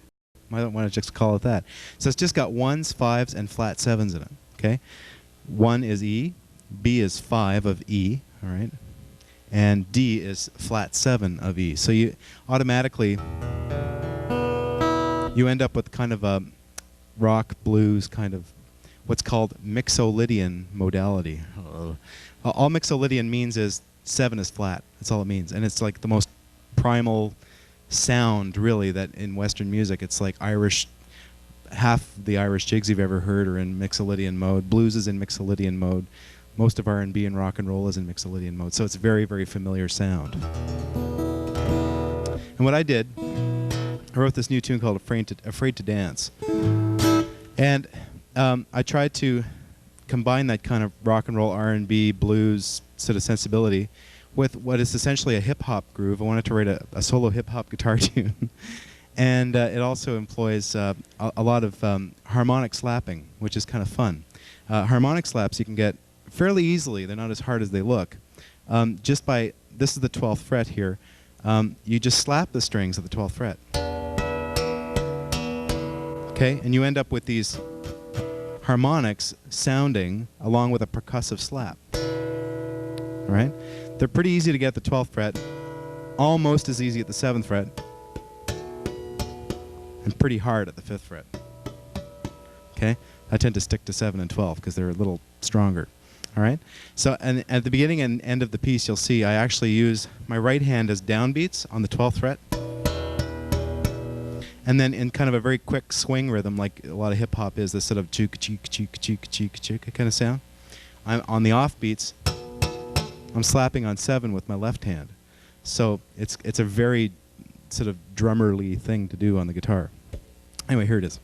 don't want to just call it that? So it's just got 1s, 5s, and flat 7s in it. Okay, 1 is E, B is 5 of E. All right, and D is flat 7 of E. So you automatically you end up with kind of a rock blues kind of what's called Mixolydian modality. All Mixolydian means is 7 is flat. That's all it means. And it's like the most primal sound, really, that in Western music. It's like Irish, half the Irish jigs you've ever heard are in Mixolydian mode. Blues is in Mixolydian mode. Most of R&B and rock and roll is in Mixolydian mode. So it's a very, very familiar sound. And what I did, I wrote this new tune called Afraid to Dance. And I tried to combine that kind of rock and roll, R&B, blues sort of sensibility with what is essentially a hip-hop groove. I wanted to write a solo hip-hop guitar tune. And it also employs a lot of harmonic slapping, which is kind of fun. Harmonic slaps you can get fairly easily. They're not as hard as they look. Just by, this is the 12th fret here, you just slap the strings at the 12th fret. Okay, and you end up with these harmonics sounding along with a percussive slap. All right? They're pretty easy to get at the 12th fret, almost as easy at the 7th fret, and pretty hard at the 5th fret. Okay? I tend to stick to 7 and 12 because they're a little stronger. All right? So, and at the beginning and end of the piece, you'll see I actually use my right hand as downbeats on the 12th fret. And then in kind of a very quick swing rhythm, like a lot of hip hop is, this sort of chook chook chook chook chook chook kind of sound. I'm on the offbeats, I'm slapping on 7 with my left hand. So it's a very sort of drummerly thing to do on the guitar. Anyway, here it is.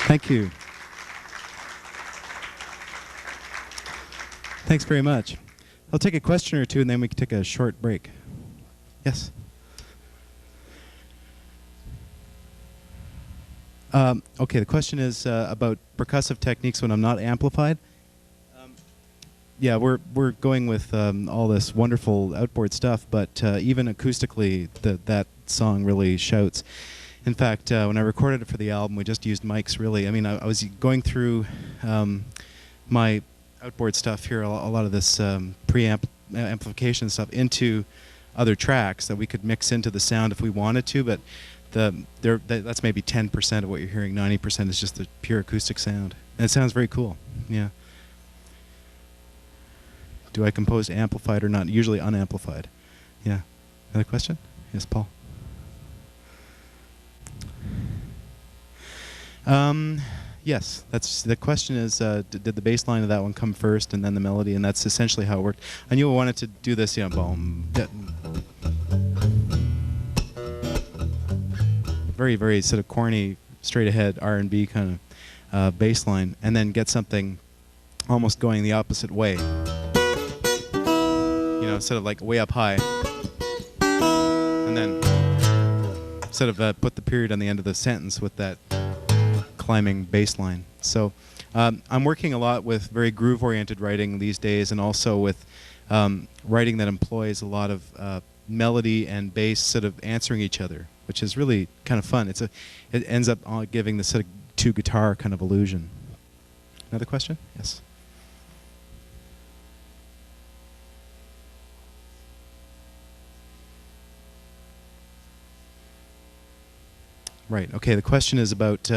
Thank you. Thanks very much. I'll take a question or two, and then we can take a short break. Yes? Okay, the question is about percussive techniques when I'm not amplified. Yeah, we're going with all this wonderful outboard stuff, but even acoustically, that song really shouts. In fact, when I recorded it for the album, we just used mics, really. I mean, I was going through my outboard stuff here, a lot of this preamp amplification stuff into other tracks that we could mix into the sound if we wanted to, but that's maybe 10% of what you're hearing. 90% is just the pure acoustic sound. And it sounds very cool. Yeah. Do I compose amplified or not? Usually unamplified. Yeah. Another question? Yes, Paul. Yes, that's the question is, did the bass line of that one come first and then the melody, and that's essentially how it worked. I knew I wanted to do this, you know, boom. Very, very sort of corny, straight ahead R&B kind of bass line, and then get something almost going the opposite way. You know, sort of like way up high, and then sort of put the period on the end of the sentence with that climbing bass line. So I'm working a lot with very groove-oriented writing these days, and also with writing that employs a lot of melody and bass sort of answering each other, which is really kind of fun. It ends up giving the sort of two guitar kind of illusion. Another question? Yes. Right. Okay. The question is about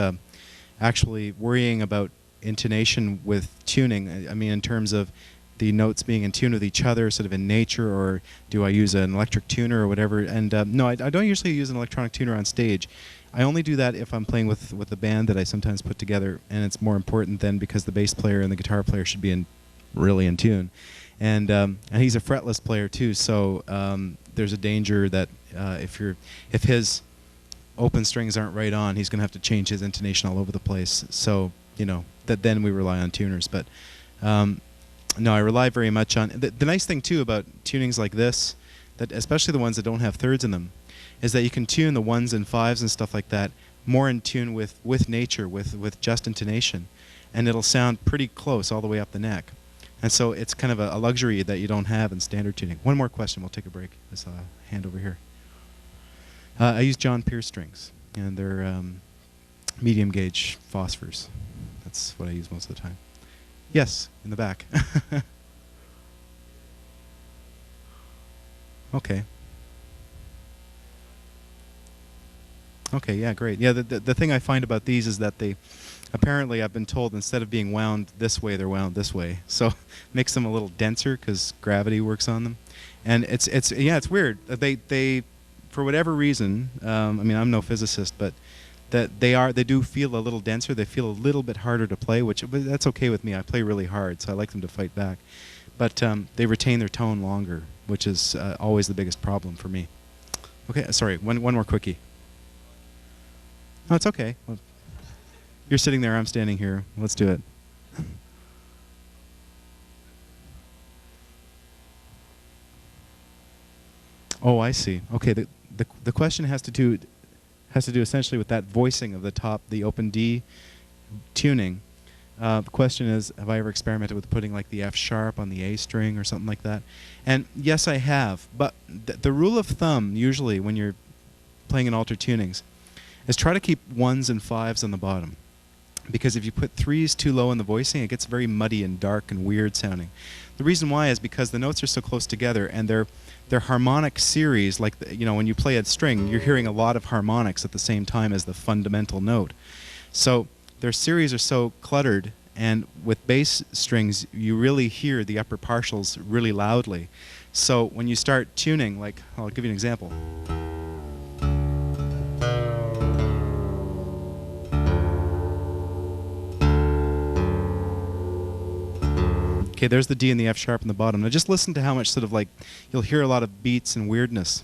actually worrying about intonation with tuning. I mean, in terms of the notes being in tune with each other, sort of in nature, or do I use an electric tuner or whatever? And no, I don't usually use an electronic tuner on stage. I only do that if I'm playing with the band that I sometimes put together, and it's more important then because the bass player and the guitar player should be really in tune. And he's a fretless player too, so there's a danger that if his open strings aren't right on, he's going to have to change his intonation all over the place. So, you know, then we rely on tuners. But no, I rely very much on... The nice thing, too, about tunings like this, that especially the ones that don't have thirds in them, is that you can tune the ones and fives and stuff like that more in tune with nature, with just intonation. And it'll sound pretty close all the way up the neck. And so it's kind of a luxury that you don't have in standard tuning. One more question. We'll take a break. There's a hand over here. I use John Pierce strings, and they're medium gauge phosphors. That's what I use most of the time. Yes, in the back. Okay. Okay, yeah, great. Yeah, the thing I find about these is that they, apparently I've been told instead of being wound this way, they're wound this way. So makes them a little denser because gravity works on them. And it's weird. They for whatever reason, I mean, I'm no physicist, but that they do feel a little denser. They feel a little bit harder to play, but that's okay with me. I play really hard, so I like them to fight back. But they retain their tone longer, which is always the biggest problem for me. Okay, sorry, one more quickie. Oh, it's okay. Well, you're sitting there, I'm standing here. Let's do it. Oh, I see. Okay, the question has to do essentially with that voicing of the top, the open D tuning. The question is, have I ever experimented with putting like the F sharp on the A string or something like that? And yes, I have. But the rule of thumb, usually when you're playing in altered tunings, is try to keep ones and fives on the bottom. Because if you put threes too low in the voicing, it gets very muddy and dark and weird sounding. The reason why is because the notes are so close together, and they're harmonic series. Like when you play a string, you're hearing a lot of harmonics at the same time as the fundamental note. So their series are so cluttered, and with bass strings, you really hear the upper partials really loudly. So when you start tuning, like I'll give you an example. Okay, there's the D and the F sharp in the bottom. Now just listen to how much sort of like, you'll hear a lot of beats and weirdness.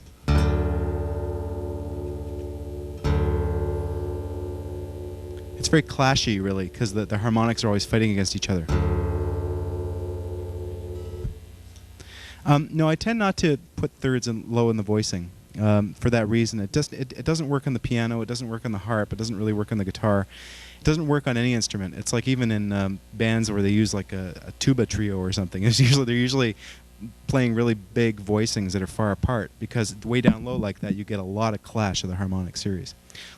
It's very clashy, really, because the harmonics are always fighting against each other. No, I tend not to put thirds low in the voicing for that reason. It doesn't work on the piano. It doesn't work on the harp. It doesn't really work on the guitar. It doesn't work on any instrument. It's like even in bands where they use like a tuba trio or something. They're usually playing really big voicings that are far apart, because way down low like that you get a lot of clash of the harmonic series.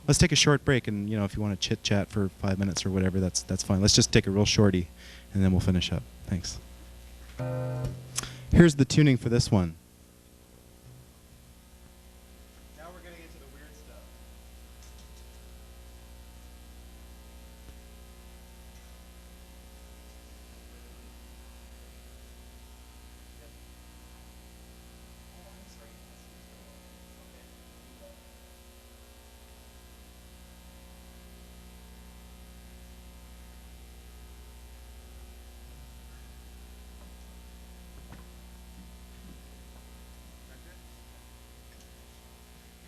Let's take a short break, and if you want to chit chat for 5 minutes or whatever, that's fine. Let's just take a real shorty, and then we'll finish up. Thanks. Here's the tuning for this one. Now we're getting into the weird stuff.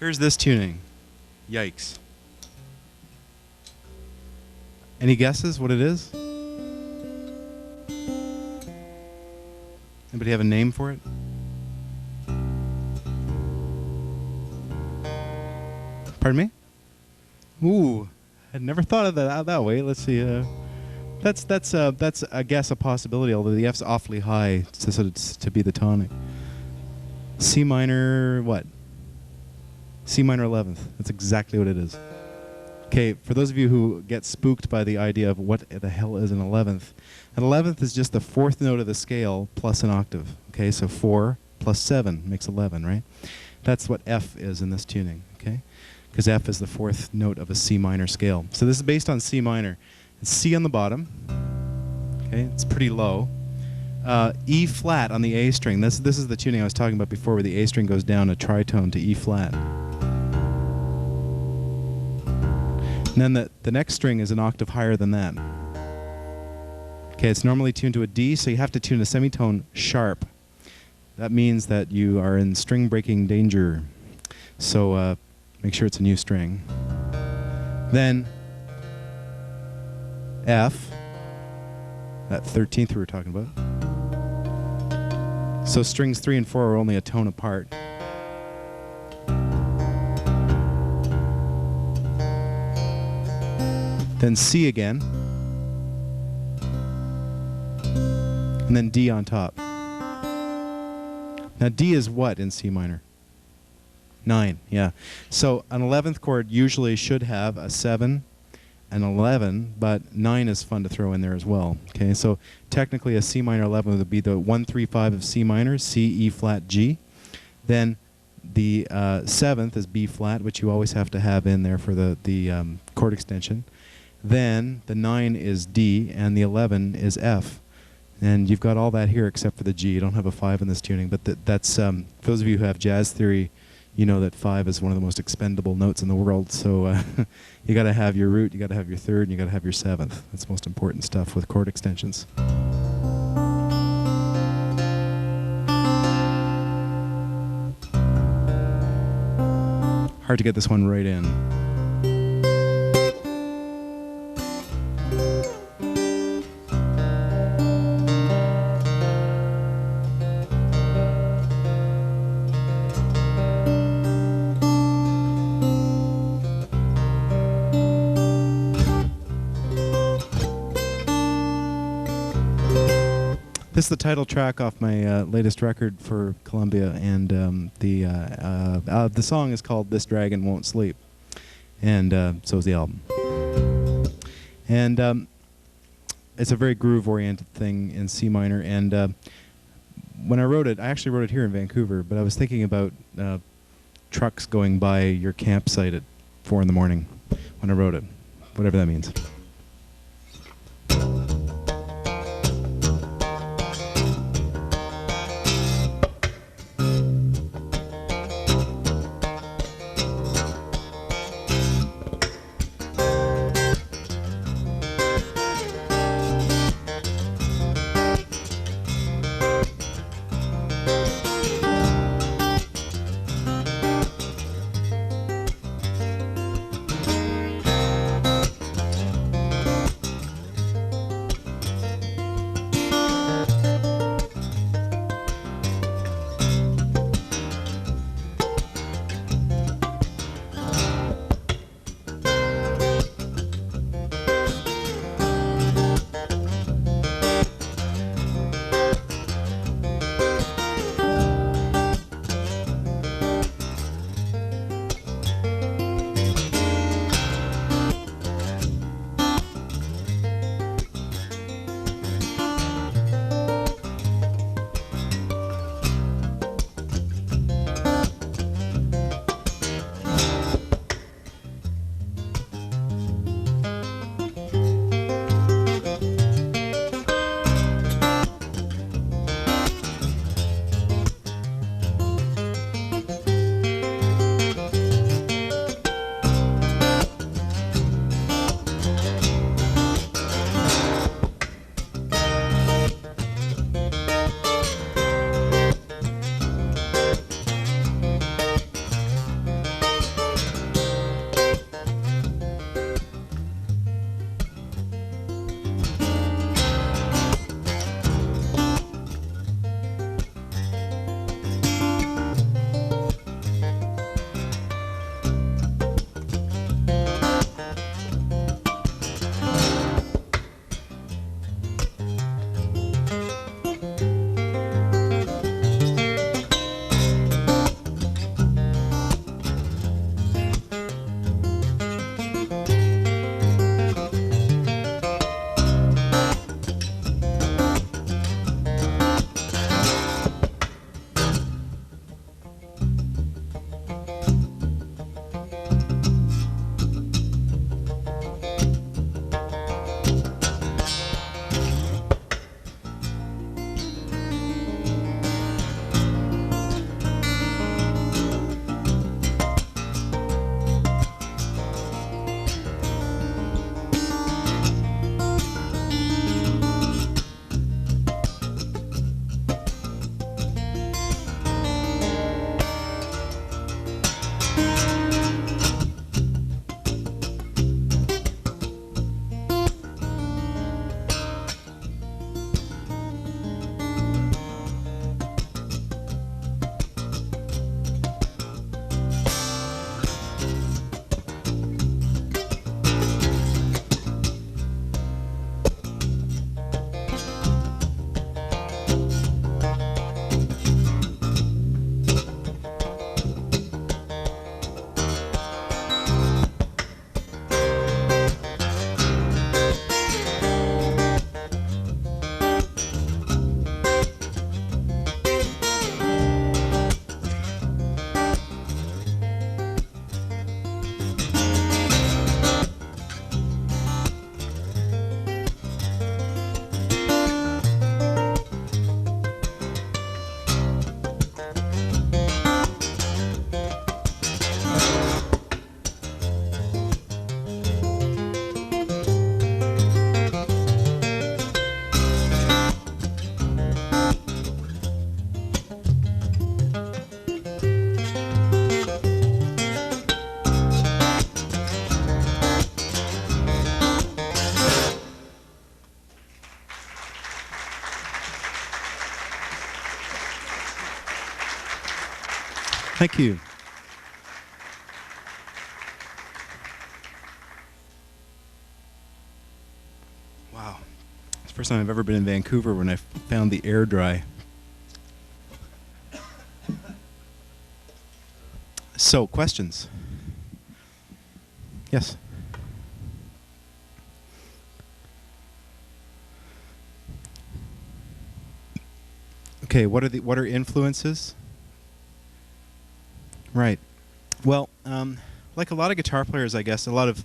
Here's this tuning. Yikes. Any guesses what it is? Anybody have a name for it? Pardon me? Ooh, I'd never thought of that way. Let's see. That's I guess a possibility, although the F's awfully high to be the tonic. C minor what? C minor 11th. That's exactly what it is. Okay, for those of you who get spooked by the idea of what the hell is an 11th, an 11th is just the fourth note of the scale plus an octave. Okay, so 4 plus 7 makes 11, right? That's what F is in this tuning, okay? Because F is the fourth note of a C minor scale. So this is based on C minor. It's C on the bottom, okay? It's pretty low. E flat on the A string. This is the tuning I was talking about before, where the A string goes down a tritone to E flat. And then the next string is an octave higher than that. Okay, it's normally tuned to a D, so you have to tune a semitone sharp. That means that you are in string breaking danger. So make sure it's a new string. Then F, that 13th we were talking about. So strings 3 and 4 are only a tone apart. Then C again, and then D on top. Now D is what in C minor? 9, yeah. So an 11th chord usually should have a 7, an 11, but 9 is fun to throw in there as well. Okay, so technically a C minor 11 would be the 1, 3, 5 of C minor, C, E flat, G. Then the 7th is B flat, which you always have to have in there for the chord extension. Then the 9 is D, and the 11 is F. And you've got all that here except for the G. You don't have a 5 in this tuning, but that's, for those of you who have jazz theory, you know that 5 is one of the most expendable notes in the world. So you got to have your root, you got to have your third, and you got to have your 7th. That's the most important stuff with chord extensions. Hard to get this one right in. This is the title track off my latest record for Columbia, and the song is called "This Dragon Won't Sleep," and so is the album. And it's a very groove-oriented thing in C minor. And when I wrote it, I actually wrote it here in Vancouver, but I was thinking about trucks going by your campsite at 4 in the morning when I wrote it, whatever that means. Thank you. Wow. It's the first time I've ever been in Vancouver when I found the air dry. So, questions? Yes. Okay, what are influences? Right. Well, like a lot of guitar players, I guess, a lot of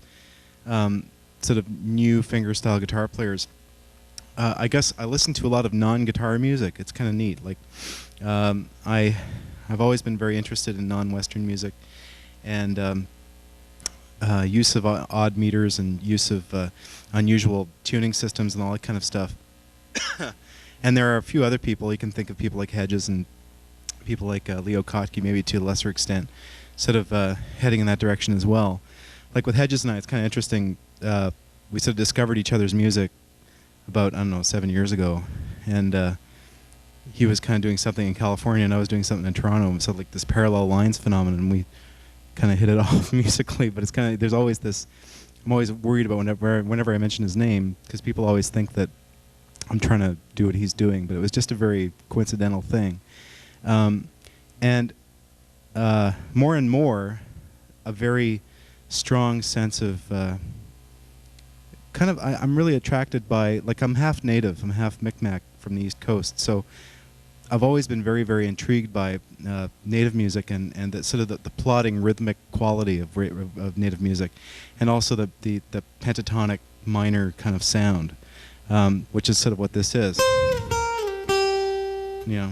sort of new fingerstyle guitar players, I guess I listen to a lot of non-guitar music. It's kind of neat. Like, I've always been very interested in non-Western music, and use of odd meters and use of unusual tuning systems and all that kind of stuff. And there are a few other people. You can think of people like Hedges and people like Leo Kottke, maybe to a lesser extent, sort of heading in that direction as well. Like with Hedges and I, it's kind of interesting. We sort of discovered each other's music about, I don't know, 7 years ago. And he was kind of doing something in California and I was doing something in Toronto. And so like this parallel lines phenomenon, and we kind of hit it off musically. But it's kind of, there's always this, I'm always worried about whenever I mention his name, because people always think that I'm trying to do what he's doing, but it was just a very coincidental thing. And more and more, a very strong sense of kind of, I'm really attracted by, like I'm half native, I'm half Micmac from the East Coast, so I've always been very, very intrigued by native music and the sort of the plodding rhythmic quality of native music, and also the pentatonic minor kind of sound. Which is sort of what this is. Yeah.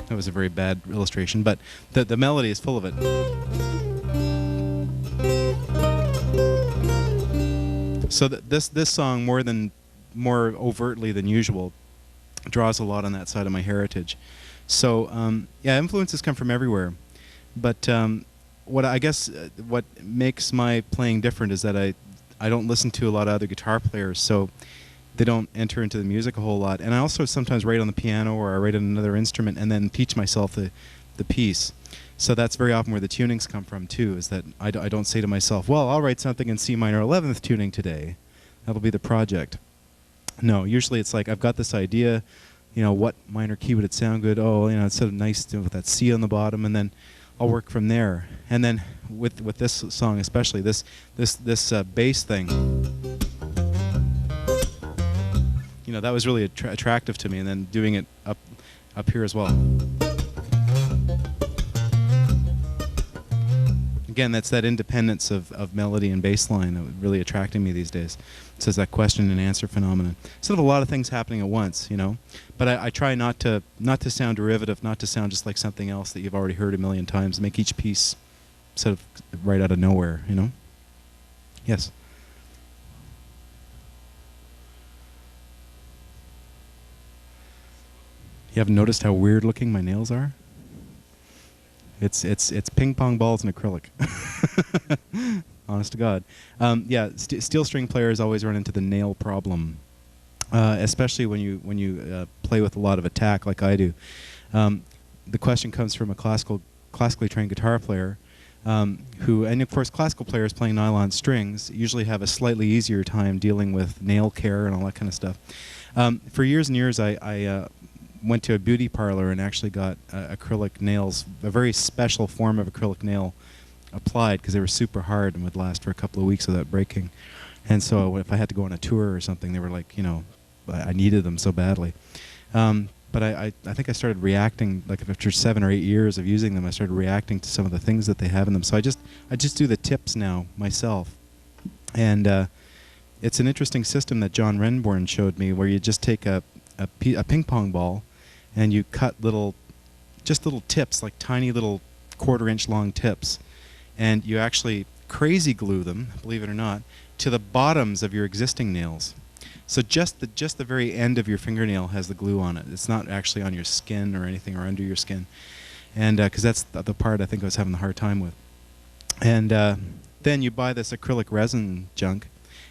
That was a very bad illustration, but the melody is full of it. So this song, more overtly than usual, draws a lot on that side of my heritage. So yeah, influences come from everywhere, but what I guess what makes my playing different is that I don't listen to a lot of other guitar players, so they don't enter into the music a whole lot. And I also sometimes write on the piano or I write on another instrument and then teach myself the piece. So that's very often where the tunings come from too, is that I don't say to myself, well, I'll write something in C minor 11th tuning today. That'll be the project. No, usually it's like I've got this idea, you know, what minor key would it sound good? Oh, you know, it's sort of nice with that C on the bottom, and then I'll work from there. And then with this song especially, this bass thing, you know, that was really attractive to me. And then doing it up here as well. Again, that's that independence of melody and bass line really attracting me these days. So it's that question and answer phenomenon. Sort of a lot of things happening at once, you know. But I try not to sound derivative, not to sound just like something else that you've already heard a million times. Make each piece sort of right out of nowhere, you know. Yes. You haven't noticed how weird looking my nails are? It's ping pong balls and acrylic. Honest to God. Yeah, steel string players always run into the nail problem, especially when you play with a lot of attack like I do. The question comes from a classically trained guitar player, who, and of course classical players playing nylon strings usually have a slightly easier time dealing with nail care and all that kind of stuff. For years and years I went to a beauty parlor and actually got acrylic nails, a very special form of acrylic nail applied, because they were super hard and would last for a couple of weeks without breaking. And so if I had to go on a tour or something, they were like, you know, I needed them so badly. But I think I started reacting, like after 7 or 8 years of using them, I started reacting to some of the things that they have in them. So I just do the tips now myself. And it's an interesting system that John Renborn showed me, where you just take a ping pong ball and you cut little tips, like tiny little 1/4 inch long tips, and you actually crazy glue them, believe it or not, to the bottoms of your existing nails. So just the very end of your fingernail has the glue on it. It's not actually on your skin or anything, or under your skin, and because that's the part I think I was having a hard time with. And then you buy this acrylic resin junk,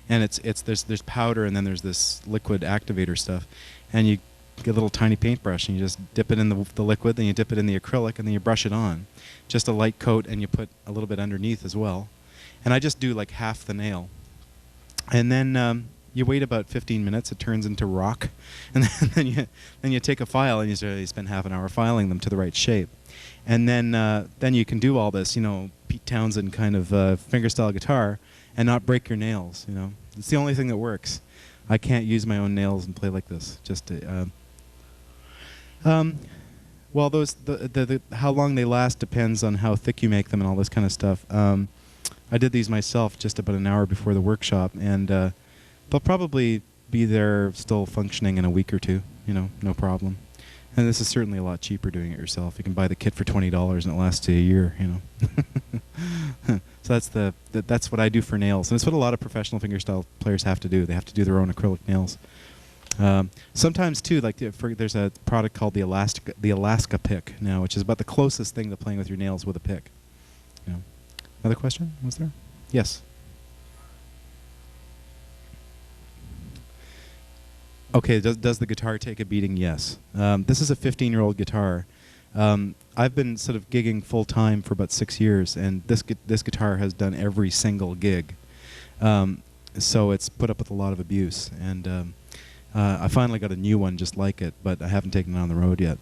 and there's powder and then there's this liquid activator stuff, and you get a little tiny paintbrush, and you just dip it in the liquid, then you dip it in the acrylic, and then you brush it on. Just a light coat, and you put a little bit underneath as well. And I just do like half the nail. And then you wait about 15 minutes, it turns into rock. And then you take a file, and you spend half an hour filing them to the right shape. And then you can do all this, you know, Pete Townsend kind of fingerstyle guitar, and not break your nails, you know. It's the only thing that works. I can't use my own nails and play like this. Just well, how long they last depends on how thick you make them and all this kind of stuff. I did these myself just about an hour before the workshop, and they'll probably be there still functioning in a week or two, you know, no problem. And this is certainly a lot cheaper doing it yourself. You can buy the kit for $20 and it lasts you a year, you know. So that's what I do for nails, and it's what a lot of professional fingerstyle players have to do. They have to do their own acrylic nails. Sometimes too, like there's a product called the Alaska pick now, which is about the closest thing to playing with your nails with a pick. You know. Another question? Was there? Yes. Okay. Does the guitar take a beating? Yes. This is a 15-year-old guitar. I've been sort of gigging full time for about 6 years, and this guitar has done every single gig. So it's put up with a lot of abuse, and I finally got a new one just like it, but I haven't taken it on the road yet.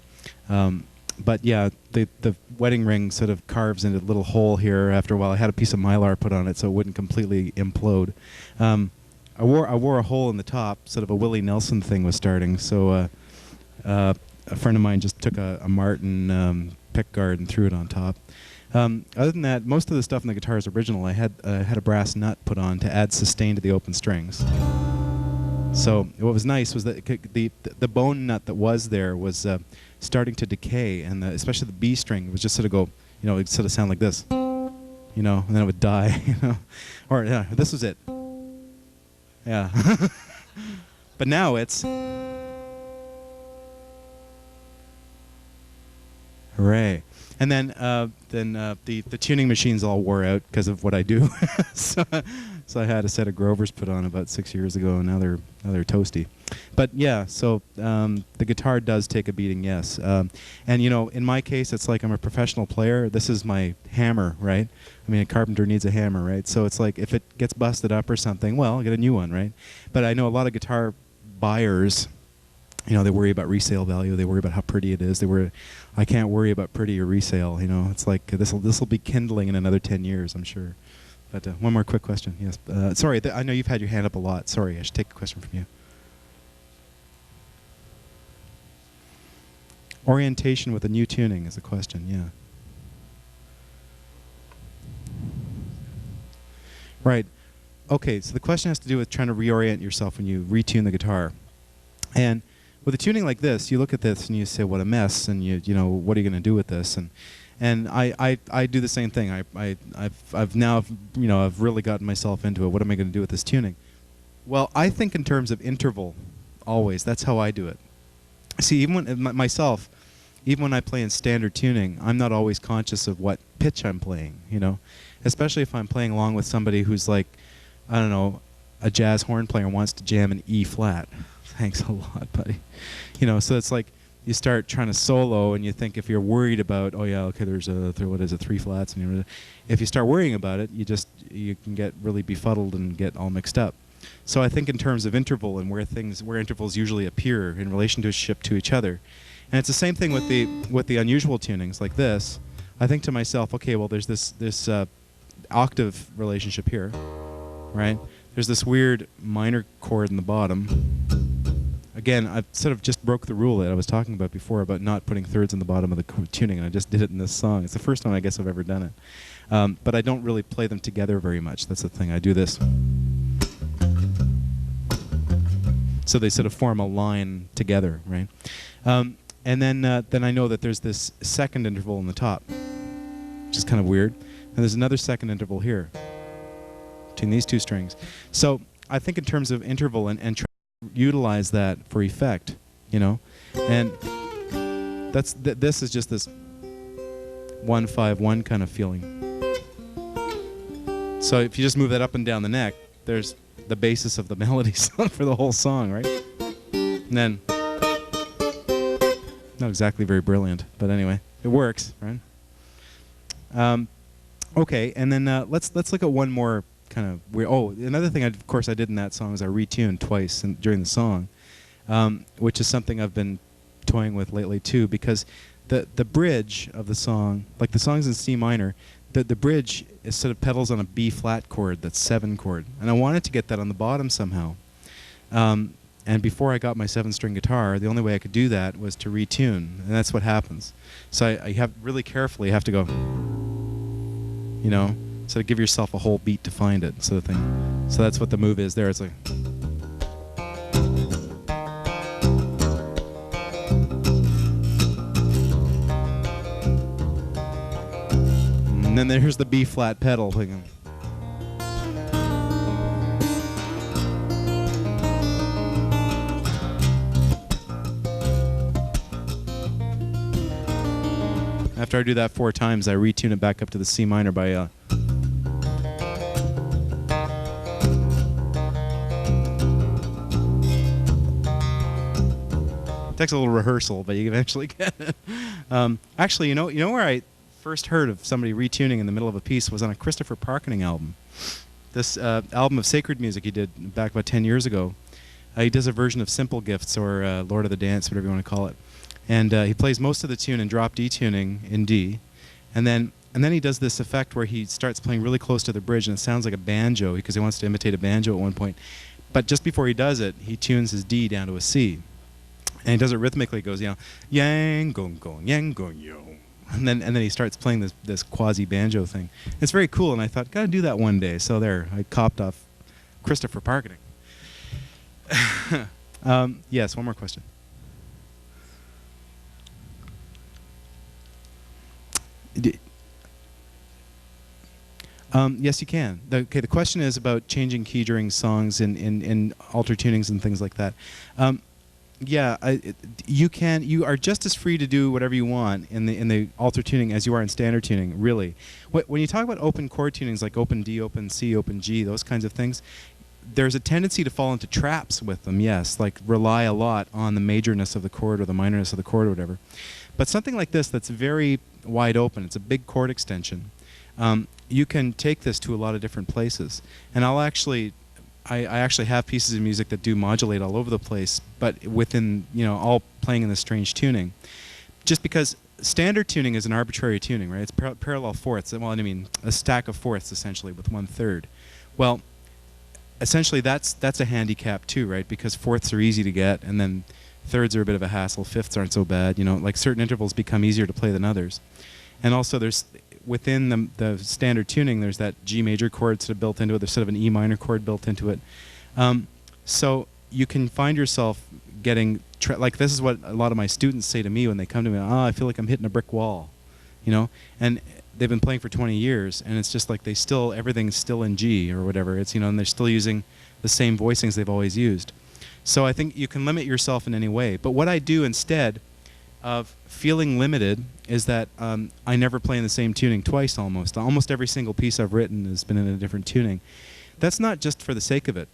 But yeah, the wedding ring sort of carves into a little hole here. After a while, I had a piece of Mylar put on it so it wouldn't completely implode. I wore a hole in the top, sort of a Willie Nelson thing was starting. So a friend of mine just took a Martin pick guard and threw it on top. Other than that, most of the stuff in the guitar is original. I had a brass nut put on to add sustain to the open strings. So what was nice was that the bone nut that was there was starting to decay, and especially the B string was just sort of go, you know, it sort of sound like this, you know, and then it would die, you know, or yeah, this was it, yeah. But now it's hooray. And then the tuning machines all wore out because of what I do. So I had a set of Grovers put on about 6 years ago, and now they're toasty. But yeah, so the guitar does take a beating, yes. And you know, in my case, it's like I'm a professional player. This is my hammer, right? I mean, a carpenter needs a hammer, right? So it's like if it gets busted up or something, well, I'll get a new one, right? But I know a lot of guitar buyers, you know, they worry about resale value. They worry about how pretty it is. I can't worry about pretty or resale. You know, it's like this will be kindling in another 10 years, I'm sure. But one more quick question. Yes. Sorry, I know you've had your hand up a lot. Sorry, I should take a question from you. Orientation with a new tuning is a question. Yeah. Right. Okay. So the question has to do with trying to reorient yourself when you retune the guitar, and with a tuning like this, you look at this and you say, "What a mess!" And you know, what are you going to do with this? And I do the same thing. I've now, you know, I've really gotten myself into it. What am I going to do with this tuning? Well, I think in terms of interval, always. That's how I do it. See, even when myself, even when I play in standard tuning, I'm not always conscious of what pitch I'm playing. You know, especially if I'm playing along with somebody who's like, I don't know, a jazz horn player wants to jam an E flat. Thanks a lot, buddy. You know, so it's like you start trying to solo, and you think if you're worried about, oh yeah, okay, there's what is it, 3 flats, and if you start worrying about it, you can get really befuddled and get all mixed up. So I think in terms of interval and where intervals usually appear in relationship to each other, and it's the same thing with the unusual tunings like this. I think to myself, okay, well, there's this octave relationship here, right? There's this weird minor chord in the bottom. Again, I've sort of just broke the rule that I was talking about before about not putting thirds in the bottom of the tuning, and I just did it in this song. It's the first time I guess I've ever done it. But I don't really play them together very much. That's the thing. I do this. So they sort of form a line together, right? And then I know that there's this second interval in the top, which is kind of weird. And there's another second interval here between these two strings. So I think in terms of interval and try to utilize that for effect, you know, and this is just this 1-5-1 kind of feeling. So if you just move that up and down the neck, there's the basis of the melody for the whole song, right? And then Not exactly very brilliant, but anyway, it works, right? Okay, and then let's look at one more kind of weird. Oh, another thing, of course, I did in that song is I retuned twice during the song, which is something I've been toying with lately too, because the bridge of the song, like the song's in C minor, the bridge is sort of pedals on a B flat chord, that's 7 chord, and I wanted to get that on the bottom somehow. And before I got my 7-string guitar, the only way I could do that was to retune, and that's what happens. So I have really carefully have to go, you know, so to give yourself a whole beat to find it, sort of thing. So that's what the move is there. It's like. And then there's the B flat pedal. After I do that 4 times, I retune it back up to the C minor by it takes a little rehearsal, but you eventually get it. Actually, you know where I first heard of somebody retuning in the middle of a piece was on a Christopher Parkening album. This album of sacred music he did back about 10 years ago. He does a version of Simple Gifts or Lord of the Dance, whatever you want to call it. And he plays most of the tune in drop D tuning in D, and then he does this effect where he starts playing really close to the bridge, and it sounds like a banjo because he wants to imitate a banjo at one point. But just before he does it, he tunes his D down to a C, and he does it rhythmically. He goes, you know, yang gong gong yang gong yo, and then he starts playing this quasi banjo thing. It's very cool, and I thought, gotta do that one day. So there, I copped off Christopher Parkening. Yes, one more question. Yes, you can. The question is about changing key during songs in alter tunings and things like that. Yeah, you can. You are just as free to do whatever you want in the alter tuning as you are in standard tuning. Really, when you talk about open chord tunings like open D, open C, open G, those kinds of things, there's a tendency to fall into traps with them. Yes, like rely a lot on the majorness of the chord or the minorness of the chord or whatever. But something like this that's very wide open, it's a big chord extension, you can take this to a lot of different places. And I actually have pieces of music that do modulate all over the place, but within, you know, all playing in this strange tuning. Just because standard tuning is an arbitrary tuning, right? It's parallel fourths, well, I mean, a stack of fourths, essentially, with 1/3. Well, essentially, that's a handicap, too, right? Because fourths are easy to get, and then thirds are a bit of a hassle. Fifths aren't so bad. You know, like certain intervals become easier to play than others. And also, there's within the standard tuning, there's that G major chord sort of built into it. There's sort of an E minor chord built into it. So you can find yourself getting like this is what a lot of my students say to me when they come to me. I feel like I'm hitting a brick wall, you know. And they've been playing for 20 years, and it's just like everything's still in G or whatever. It's, you know, and they're still using the same voicings they've always used. So I think you can limit yourself in any way. But what I do instead of feeling limited is that I never play in the same tuning twice almost. Almost every single piece I've written has been in a different tuning. That's not just for the sake of it.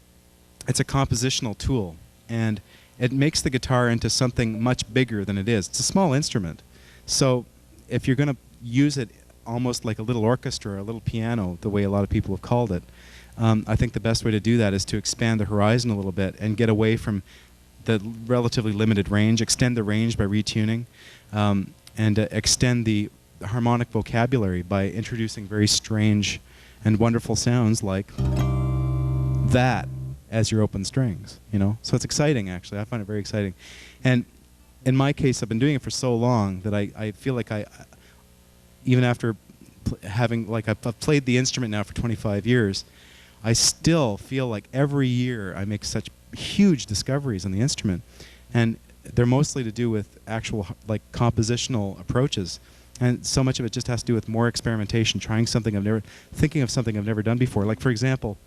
It's a compositional tool. And it makes the guitar into something much bigger than it is. It's a small instrument. So if you're going to use it almost like a little orchestra or a little piano, the way a lot of people have called it, I think the best way to do that is to expand the horizon a little bit and get away from the relatively limited range, extend the range by retuning, and extend the harmonic vocabulary by introducing very strange and wonderful sounds like that as your open strings, you know? So it's exciting, actually. I find it very exciting. And in my case, I've been doing it for so long that I feel like even after I've played the instrument now for 25 years, I still feel like every year I make such huge discoveries on the instrument, and they're mostly to do with actual like compositional approaches, and so much of it just has to do with more experimentation, thinking of something I've never done before. Like, for example,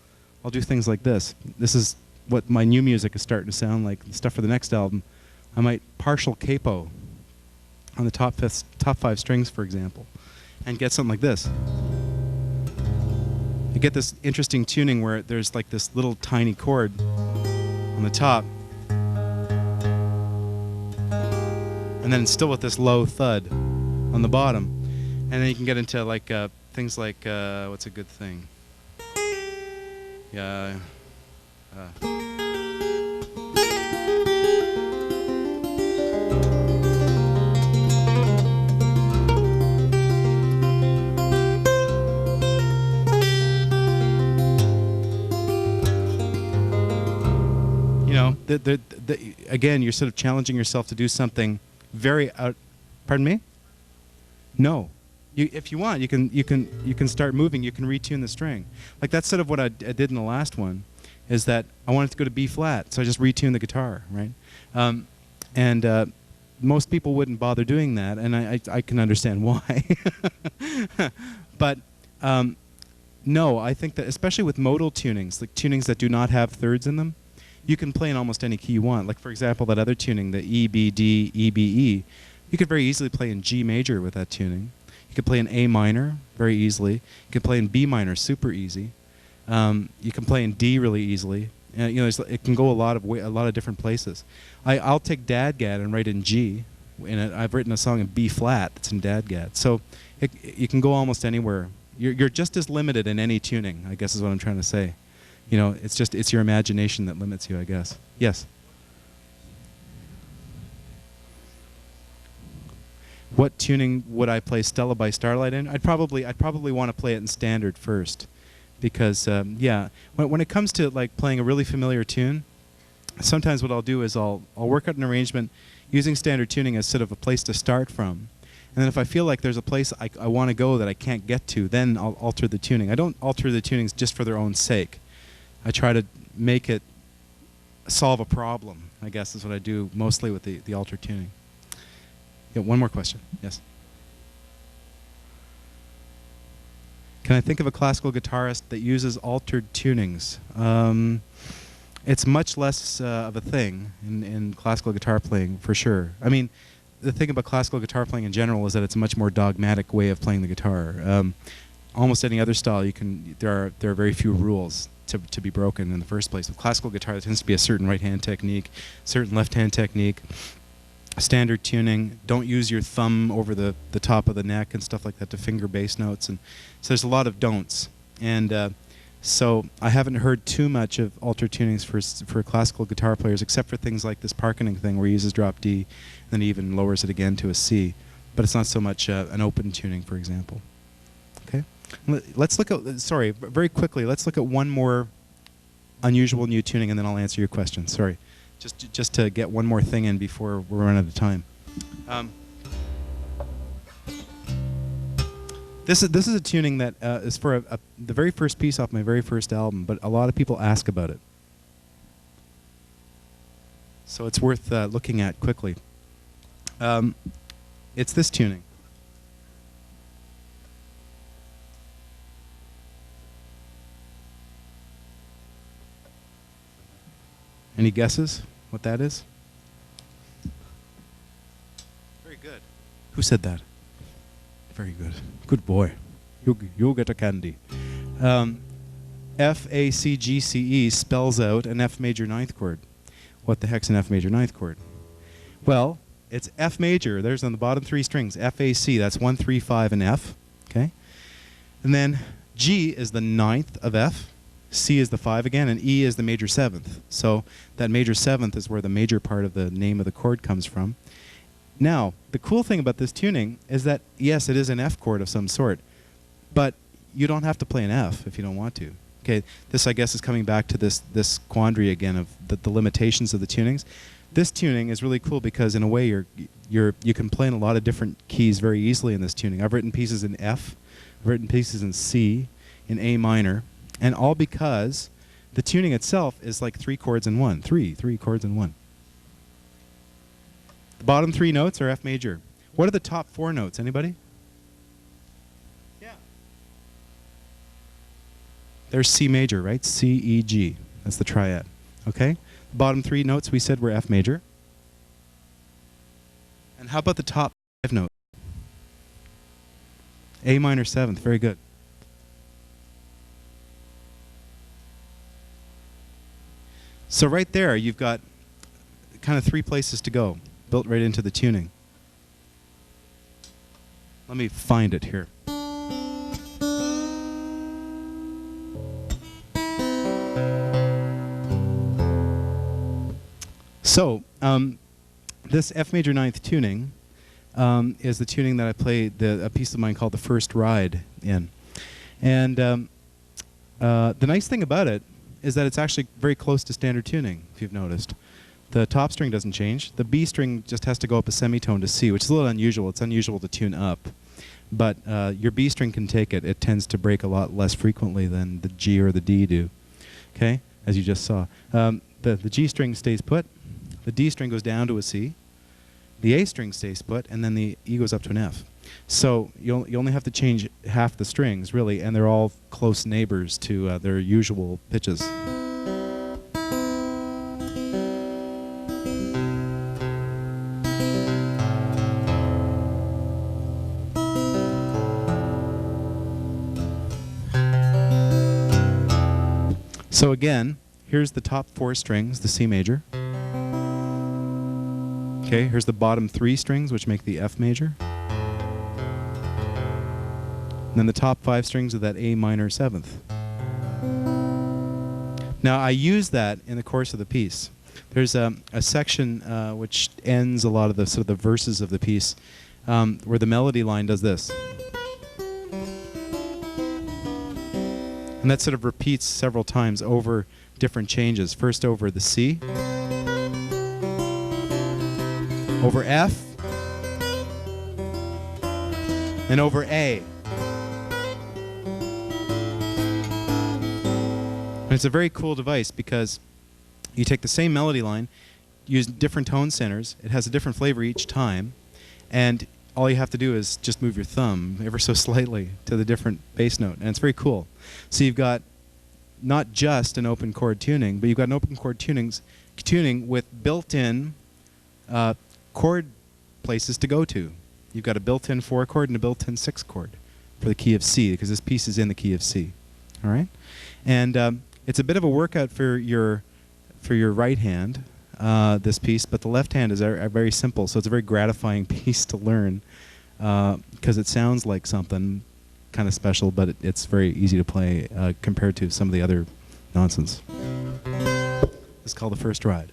I'll do things like this. This is what my new music is starting to sound like, stuff for the next album. I might partial capo on the top 5 strings, for example, and get something like this. You get this interesting tuning where there's like this little tiny chord on the top, and then still with this low thud on the bottom. And then you can get into like things like, what's a good thing? Yeah. You know, again, you're sort of challenging yourself to do something very out. Pardon me? No. If you want, you can start moving. You can retune the string. Like that's sort of what I did in the last one, is that I wanted to go to B flat, so I just retuned the guitar, right? Most people wouldn't bother doing that, and I can understand why. But no, I think that especially with modal tunings, like tunings that do not have thirds in them, you can play in almost any key you want. Like for example, that other tuning, the E, B, D, E, B, E, you could very easily play in G major with that tuning. You could play in A minor very easily. You could play in B minor super easy. You can play in D really easily. You know, it can go a lot of different places. I'll take Dadgad and write in G. I've written a song in B flat that's in Dadgad. So you can go almost anywhere. You're just as limited in any tuning, I guess is what I'm trying to say. You know, it's your imagination that limits you, I guess. Yes. What tuning would I play Stella by Starlight in? I'd probably want to play it in standard first, because yeah, when it comes to like playing a really familiar tune, sometimes what I'll do is I'll work out an arrangement using standard tuning as sort of a place to start from, and then if I feel like there's a place I want to go that I can't get to, then I'll alter the tuning. I don't alter the tunings just for their own sake. I try to make it solve a problem, I guess is what I do mostly with the alter tuning. Yeah, one more question. Yes. Can I think of a classical guitarist that uses altered tunings? It's much less of a thing in classical guitar playing, for sure. I mean, the thing about classical guitar playing in general is that it's a much more dogmatic way of playing the guitar. Almost any other style, there are very few rules to be broken in the first place. With classical guitar, there tends to be a certain right-hand technique, certain left-hand technique, standard tuning. Don't use your thumb over the top of the neck and stuff like that to finger bass notes. And so there's a lot of don'ts. And so I haven't heard too much of alter tunings for classical guitar players, except for things like this Parkening thing where he uses drop D and then he even lowers it again to a C. But it's not so much an open tuning, for example. Okay? Let's look at, sorry, very quickly, let's look at one more unusual new tuning and then I'll answer your question. Sorry. Just to get one more thing in before we run out of time. This is a tuning that is for the very first piece off my very first album, but a lot of people ask about it. So it's worth looking at quickly. It's this tuning. Any guesses what that is? Very good. Who said that? Very good. Good boy. You'll get a candy. F-A-C-G-C-E spells out an F major ninth chord. What the heck's an F major ninth chord? Well, it's F major. There's on the bottom three strings. F-A-C. That's 1, 3, 5, and F. Okay? And then G is the ninth of F. C is the 5 again, and E is the major 7th. So that major 7th is where the major part of the name of the chord comes from. Now, the cool thing about this tuning is that, yes, it is an F chord of some sort, but you don't have to play an F if you don't want to. Okay, this, I guess, is coming back to this quandary again of the limitations of the tunings. This tuning is really cool because, in a way, you can play in a lot of different keys very easily in this tuning. I've written pieces in F, I've written pieces in C, in A minor, and all because the tuning itself is like 3 chords in one. Three chords in one. The bottom 3 notes are F major. What are the top 4 notes? Anybody? Yeah. There's C major, right? C, E, G. That's the triad. Okay? The bottom 3 notes we said were F major. And how about the top 5 notes? A minor 7th. Very good. So right there, you've got kind of 3 places to go, built right into the tuning. Let me find it here. So, this F major ninth tuning is the tuning that I played a piece of mine called The First Ride in. And the nice thing about it is that it's actually very close to standard tuning, if you've noticed. The top string doesn't change. The B string just has to go up a semitone to C, which is a little unusual. It's unusual to tune up. But your B string can take it. It tends to break a lot less frequently than the G or the D do, okay, as you just saw. The G string stays put. The D string goes down to a C. The A string stays put, and then the E goes up to an F. So you only have to change half the strings, really, and they're all close neighbors to their usual pitches. So again, here's the top four strings, the C major. Okay, here's the bottom three strings, which make the F major. And then the top five strings of that A minor seventh. Now, I use that in the course of the piece. There's a section which ends a lot of the sort of the verses of the piece, where the melody line does this. And that sort of repeats several times over different changes. First over the C, over F, and over A. And it's a very cool device because you take the same melody line, use different tone centers, it has a different flavor each time, and all you have to do is just move your thumb ever so slightly to the different bass note, and it's very cool. So you've got not just an open chord tuning, but you've got an open chord tuning with built-in chord places to go to. You've got a built-in 4 chord and a built-in 6 chord for the key of C, because this piece is in the key of C. All right, and it's a bit of a workout for your right hand, this piece, but the left hand is very simple, so it's a very gratifying piece to learn because it sounds like something kind of special, but it's very easy to play compared to some of the other nonsense. It's called The First Ride.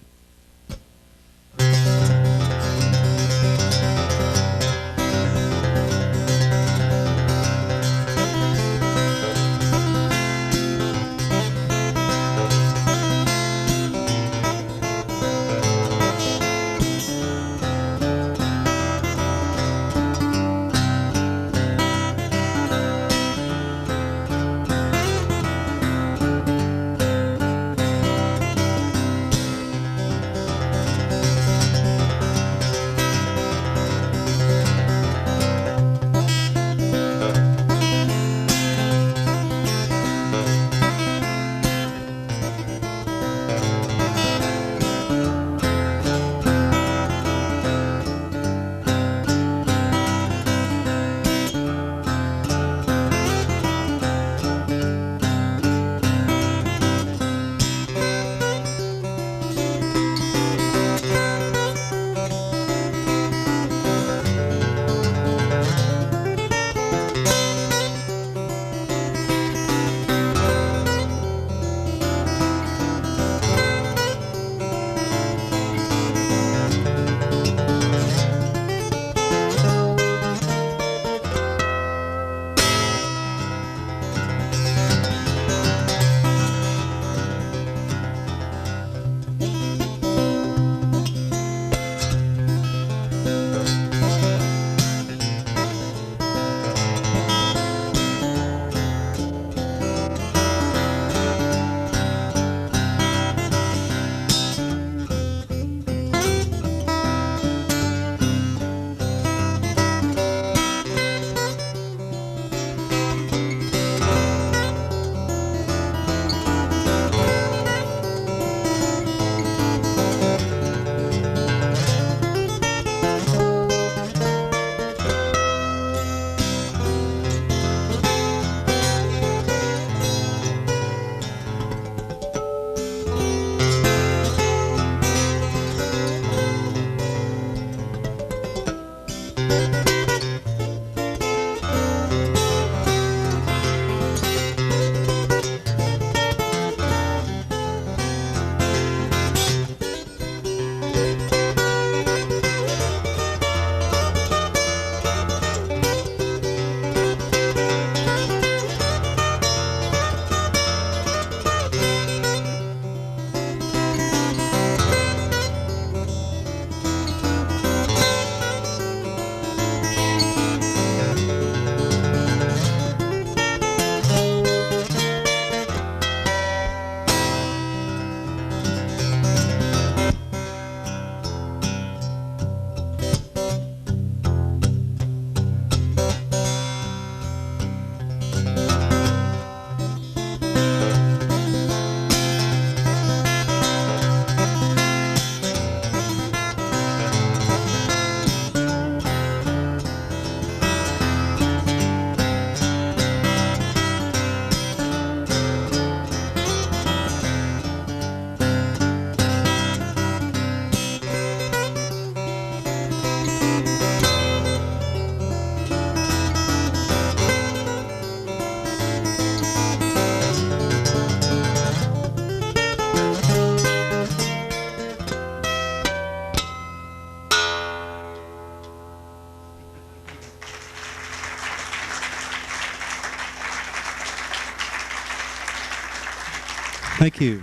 Thank you.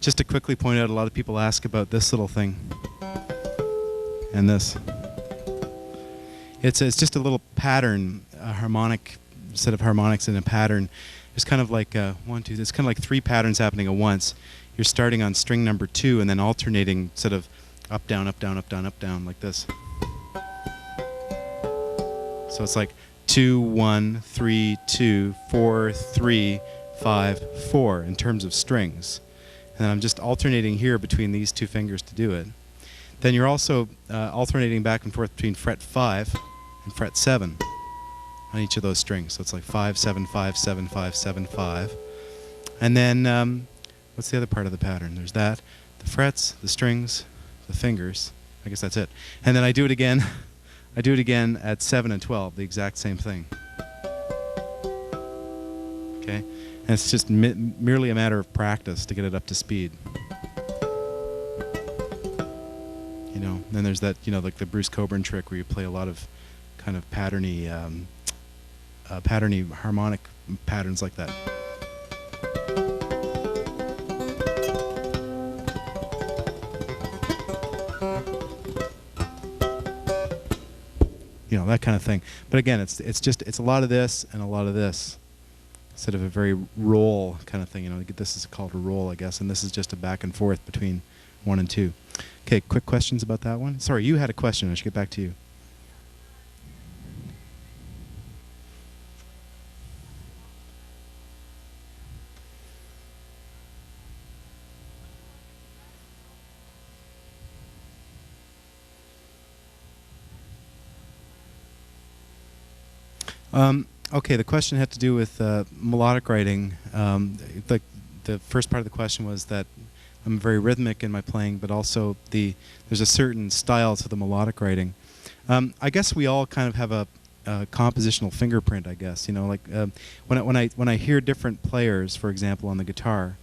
Just to quickly point out, a lot of people ask about this little thing and this. It's just a little pattern, a harmonic set of harmonics in a pattern. There's kind of like one, two. There's kind of like three patterns happening at once. You're starting on string number 2 and then alternating, sort of up, down, up, down, up, down, up, down, like this. So it's like 2, 1, 3, 2, 4, 3, 5, 4 in terms of strings. And I'm just alternating here between these two fingers to do it. Then you're also alternating back and forth between fret 5 and fret 7 on each of those strings. So it's like 5, 7, 5, 7, 5, 7, 5. And then what's the other part of the pattern? There's that, the frets, the strings, the fingers. I guess that's it. And then I do it again. I do it again at 7 and 12, the exact same thing. Okay? And it's just merely a matter of practice to get it up to speed. You know, then there's that, you know, like the Bruce Cockburn trick where you play a lot of kind of patterny harmonic patterns like that. You know, that kind of thing. But again, it's a lot of this and a lot of this, instead of a very roll kind of thing. You know, this is called a roll, I guess, and this is just a back and forth between 1 and 2. Okay, quick questions about that one? Sorry, you had a question. I should get back to you. Okay, the question had to do with melodic writing. The first part of the question was that I'm very rhythmic in my playing, but also there's a certain style to the melodic writing. I guess we all kind of have a compositional fingerprint, I guess. You know, like when I hear different players, for example, on the guitar,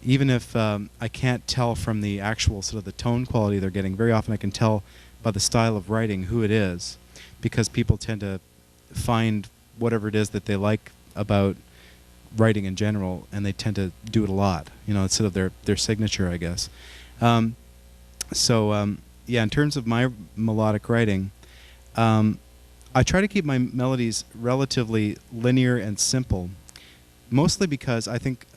even if I can't tell from the actual sort of the tone quality they're getting, very often I can tell by the style of writing who it is, because people tend to find whatever it is that they like about writing in general, and they tend to do it a lot. You know, it's sort of their signature, I guess. Yeah, in terms of my melodic writing, I try to keep my melodies relatively linear and simple, mostly because I think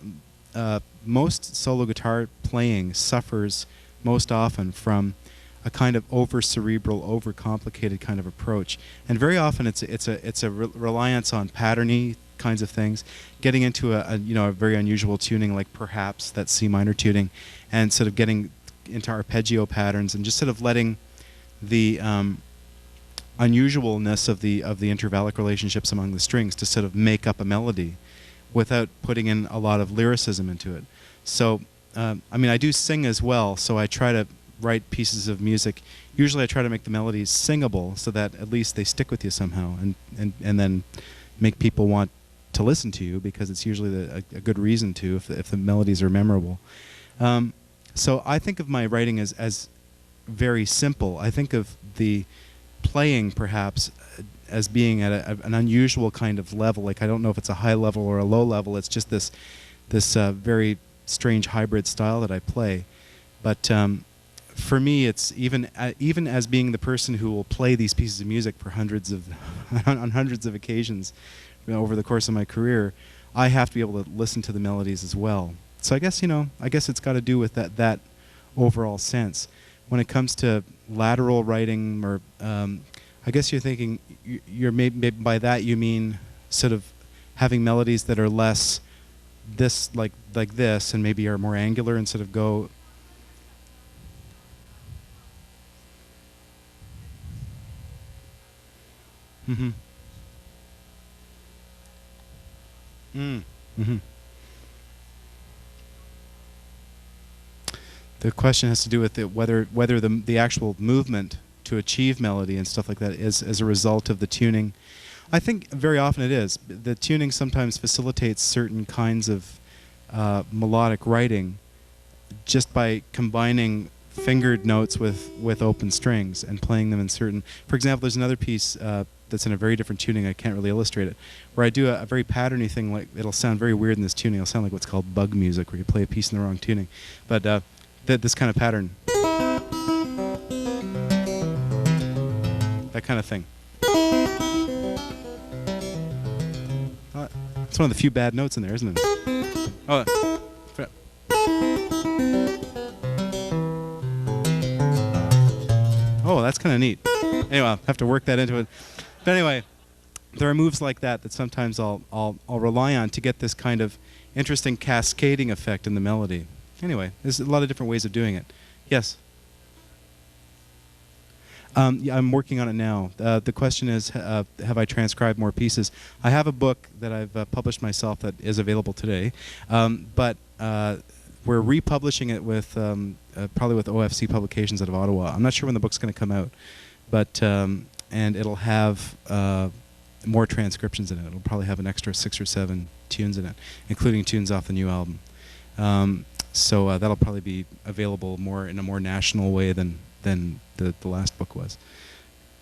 most solo guitar playing suffers most often from a kind of over-cerebral, over-complicated kind of approach, and very often it's a reliance on patterny kinds of things, getting into a very unusual tuning, like perhaps that C minor tuning, and sort of getting into arpeggio patterns, and just sort of letting the unusualness of the intervallic relationships among the strings to sort of make up a melody, without putting in a lot of lyricism into it. So, I mean, I do sing as well, so I try to write pieces of music. Usually I try to make the melodies singable so that at least they stick with you somehow, and then make people want to listen to you, because it's usually a good reason to, if the melodies are memorable. So I think of my writing as very simple. I think of the playing perhaps as being at an unusual kind of level. Like, I don't know if it's a high level or a low level. It's just this very strange hybrid style that I play. But for me, it's even as being the person who will play these pieces of music for on hundreds of occasions, you know, over the course of my career, I have to be able to listen to the melodies as well. So I guess it's got to do with that overall sense. When it comes to lateral writing, or I guess you're thinking maybe by that you mean sort of having melodies that are less this like this, and maybe are more angular and sort of go. Mm-hmm. Mm-hmm. The question has to do with whether the actual movement to achieve melody and stuff like that is as a result of the tuning. I think very often it is. The tuning sometimes facilitates certain kinds of melodic writing just by combining fingered notes with open strings and playing them in certain. For example, there's another piece that's in a very different tuning. I can't really illustrate it, where I do a very patterny thing. Like it'll sound very weird in this tuning. It'll sound like what's called bug music, where you play a piece in the wrong tuning. But this kind of pattern, that kind of thing. It's one of the few bad notes in there, isn't it? Oh. Oh, that's kind of neat. Anyway, I'll have to work that into it. But anyway, there are moves like that that sometimes I'll rely on to get this kind of interesting cascading effect in the melody. Anyway, there's a lot of different ways of doing it. Yes? Yeah, I'm working on it now. The question is, have I transcribed more pieces? I have a book that I've published myself that is available today, but we're republishing it with probably with OFC Publications out of Ottawa. I'm not sure when the book's going to come out, but and it'll have more transcriptions in it. It'll probably have an extra 6 or 7 tunes in it, including tunes off the new album. So that'll probably be available more in a more national way than the last book was.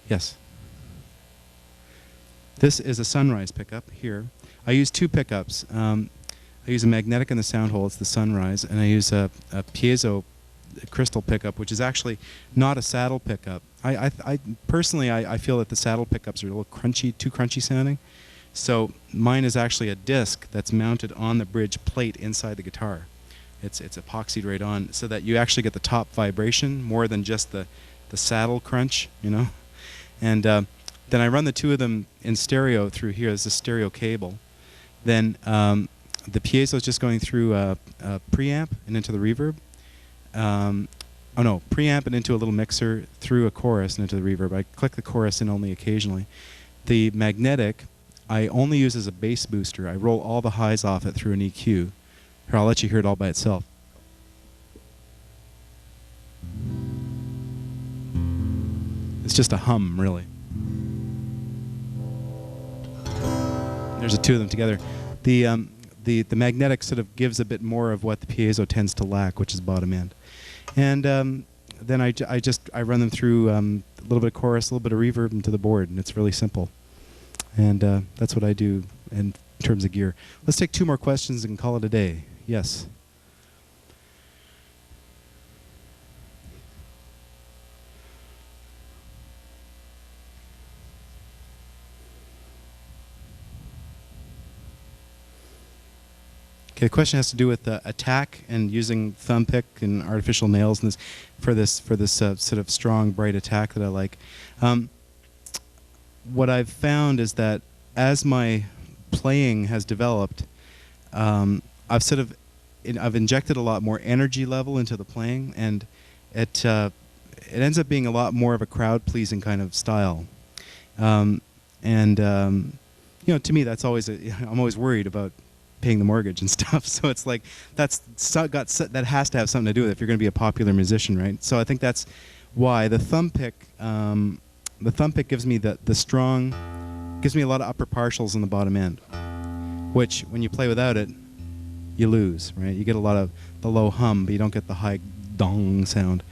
Yes. This is a Sunrise pickup here. I use 2 pickups. I use a magnetic in the sound hole, it's the Sunrise, and I use a piezo crystal pickup, which is actually not a saddle pickup. I personally feel that the saddle pickups are a little crunchy, too crunchy sounding. So mine is actually a disc that's mounted on the bridge plate inside the guitar. It's epoxied right on, so that you actually get the top vibration more than just the saddle crunch, you know. And then I run the 2 of them in stereo through here. There's a stereo cable. Then the piezo is just going through a preamp and into the reverb. Oh no, preamp and into a little mixer through a chorus and into the reverb. I click the chorus in only occasionally. The magnetic I only use as a bass booster. I roll all the highs off it through an EQ. Here, I'll let you hear it all by itself. It's just a hum, really. There's the 2 of them together. The magnetic sort of gives a bit more of what the piezo tends to lack, which is bottom end. And then I run them through a little bit of chorus, a little bit of reverb into the board, and it's really simple. And that's what I do in terms of gear. Let's take 2 more questions and call it a day. Yes? Okay, the question has to do with attack and using thumb pick and artificial nails and this for this sort of strong, bright attack that I like. What I've found is that as my playing has developed, I've injected a lot more energy level into the playing, and it ends up being a lot more of a crowd-pleasing kind of style. You know, to me, that's always I'm always worried about paying the mortgage and stuff. So it's like that has to have something to do with it if you're going to be a popular musician, right? So I think that's why the thumb pick gives me gives me a lot of upper partials in the bottom end, which when you play without it, you lose, right? You get a lot of the low hum, but you don't get the high dong sound.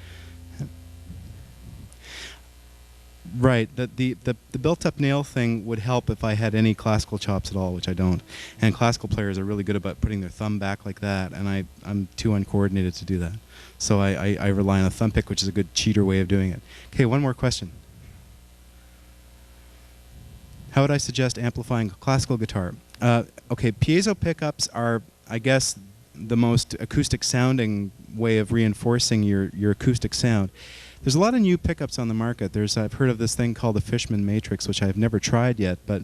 Right. The built-up nail thing would help if I had any classical chops at all, which I don't. And classical players are really good about putting their thumb back like that, and I'm too uncoordinated to do that. So I rely on a thumb pick, which is a good cheater way of doing it. Okay, one more question. How would I suggest amplifying classical guitar? Okay, piezo pickups are, I guess, the most acoustic sounding way of reinforcing your acoustic sound. There's a lot of new pickups on the market. I've heard of this thing called the Fishman Matrix, which I've never tried yet, but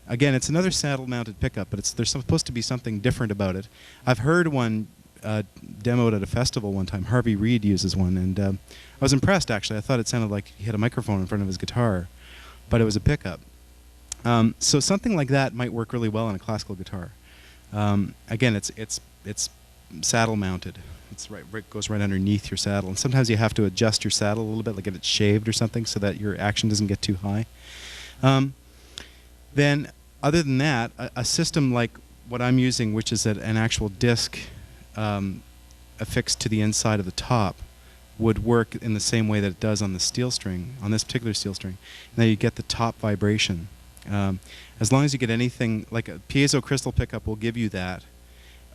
again, it's another saddle-mounted pickup, but there's supposed to be something different about it. I've heard one demoed at a festival one time. Harvey Reid uses one, and I was impressed, actually. I thought it sounded like he had a microphone in front of his guitar, but it was a pickup. So something like that might work really well on a classical guitar. Again, it's saddle-mounted. It goes right underneath your saddle, and sometimes you have to adjust your saddle a little bit, like if it's shaved or something, so that your action doesn't get too high. Then, other than that, a system like what I'm using, which is an actual disc affixed to the inside of the top, would work in the same way that it does on the steel string, on this particular steel string. And then you get the top vibration. As long as you get anything, like a piezo crystal pickup will give you that.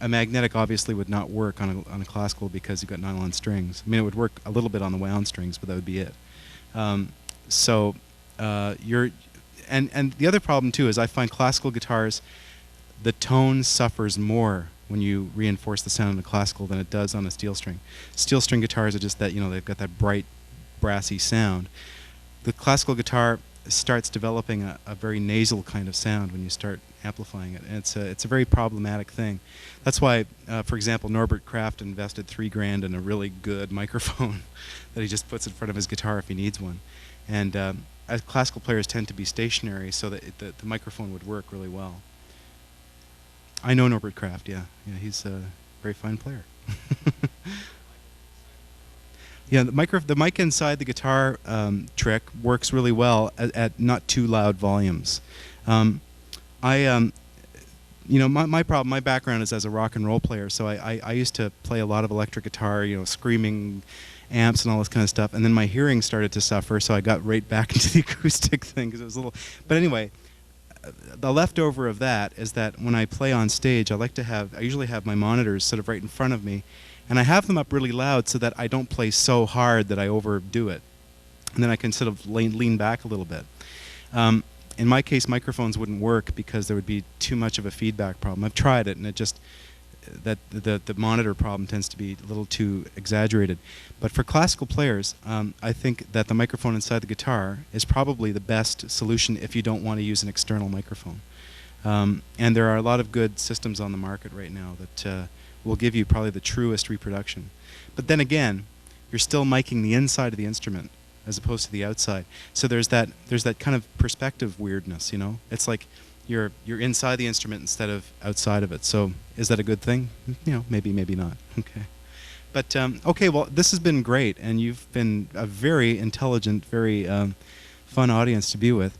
A magnetic obviously would not work on a classical because you've got nylon strings. I mean, it would work a little bit on the wound strings, but that would be it. And the other problem too is I find classical guitars, the tone suffers more when you reinforce the sound in a classical than it does on a steel string. Steel string guitars are just that, they've got that bright, brassy sound. The classical guitar starts developing a very nasal kind of sound when you start amplifying it, and it's a very problematic thing. That's why, for example, Norbert Kraft invested $3,000 in a really good microphone that he just puts in front of his guitar if he needs one. And as classical players tend to be stationary, so that the microphone would work really well. I know Norbert Kraft, yeah, he's a very fine player. Yeah, the mic inside the guitar trick works really well at not too loud volumes. My background is as a rock and roll player, so I used to play a lot of electric guitar, screaming amps and all this kind of stuff, and then my hearing started to suffer, so I got right back into the acoustic thing because it was a little. But anyway, the leftover of that is that when I play on stage, I usually have my monitors sort of right in front of me, and I have them up really loud so that I don't play so hard that I overdo it, and then I can sort of lean back a little bit. In my case, microphones wouldn't work because there would be too much of a feedback problem. I've tried it, and the monitor problem tends to be a little too exaggerated. But for classical players, I think that the microphone inside the guitar is probably the best solution if you don't want to use an external microphone. And there are a lot of good systems on the market right now that will give you probably the truest reproduction. But then again, you're still miking the inside of the instrument as opposed to the outside. So there's that kind of perspective weirdness, It's like you're inside the instrument instead of outside of it. So is that a good thing? Maybe, maybe not. Okay. But okay, well, this has been great, and you've been a very intelligent, very fun audience to be with.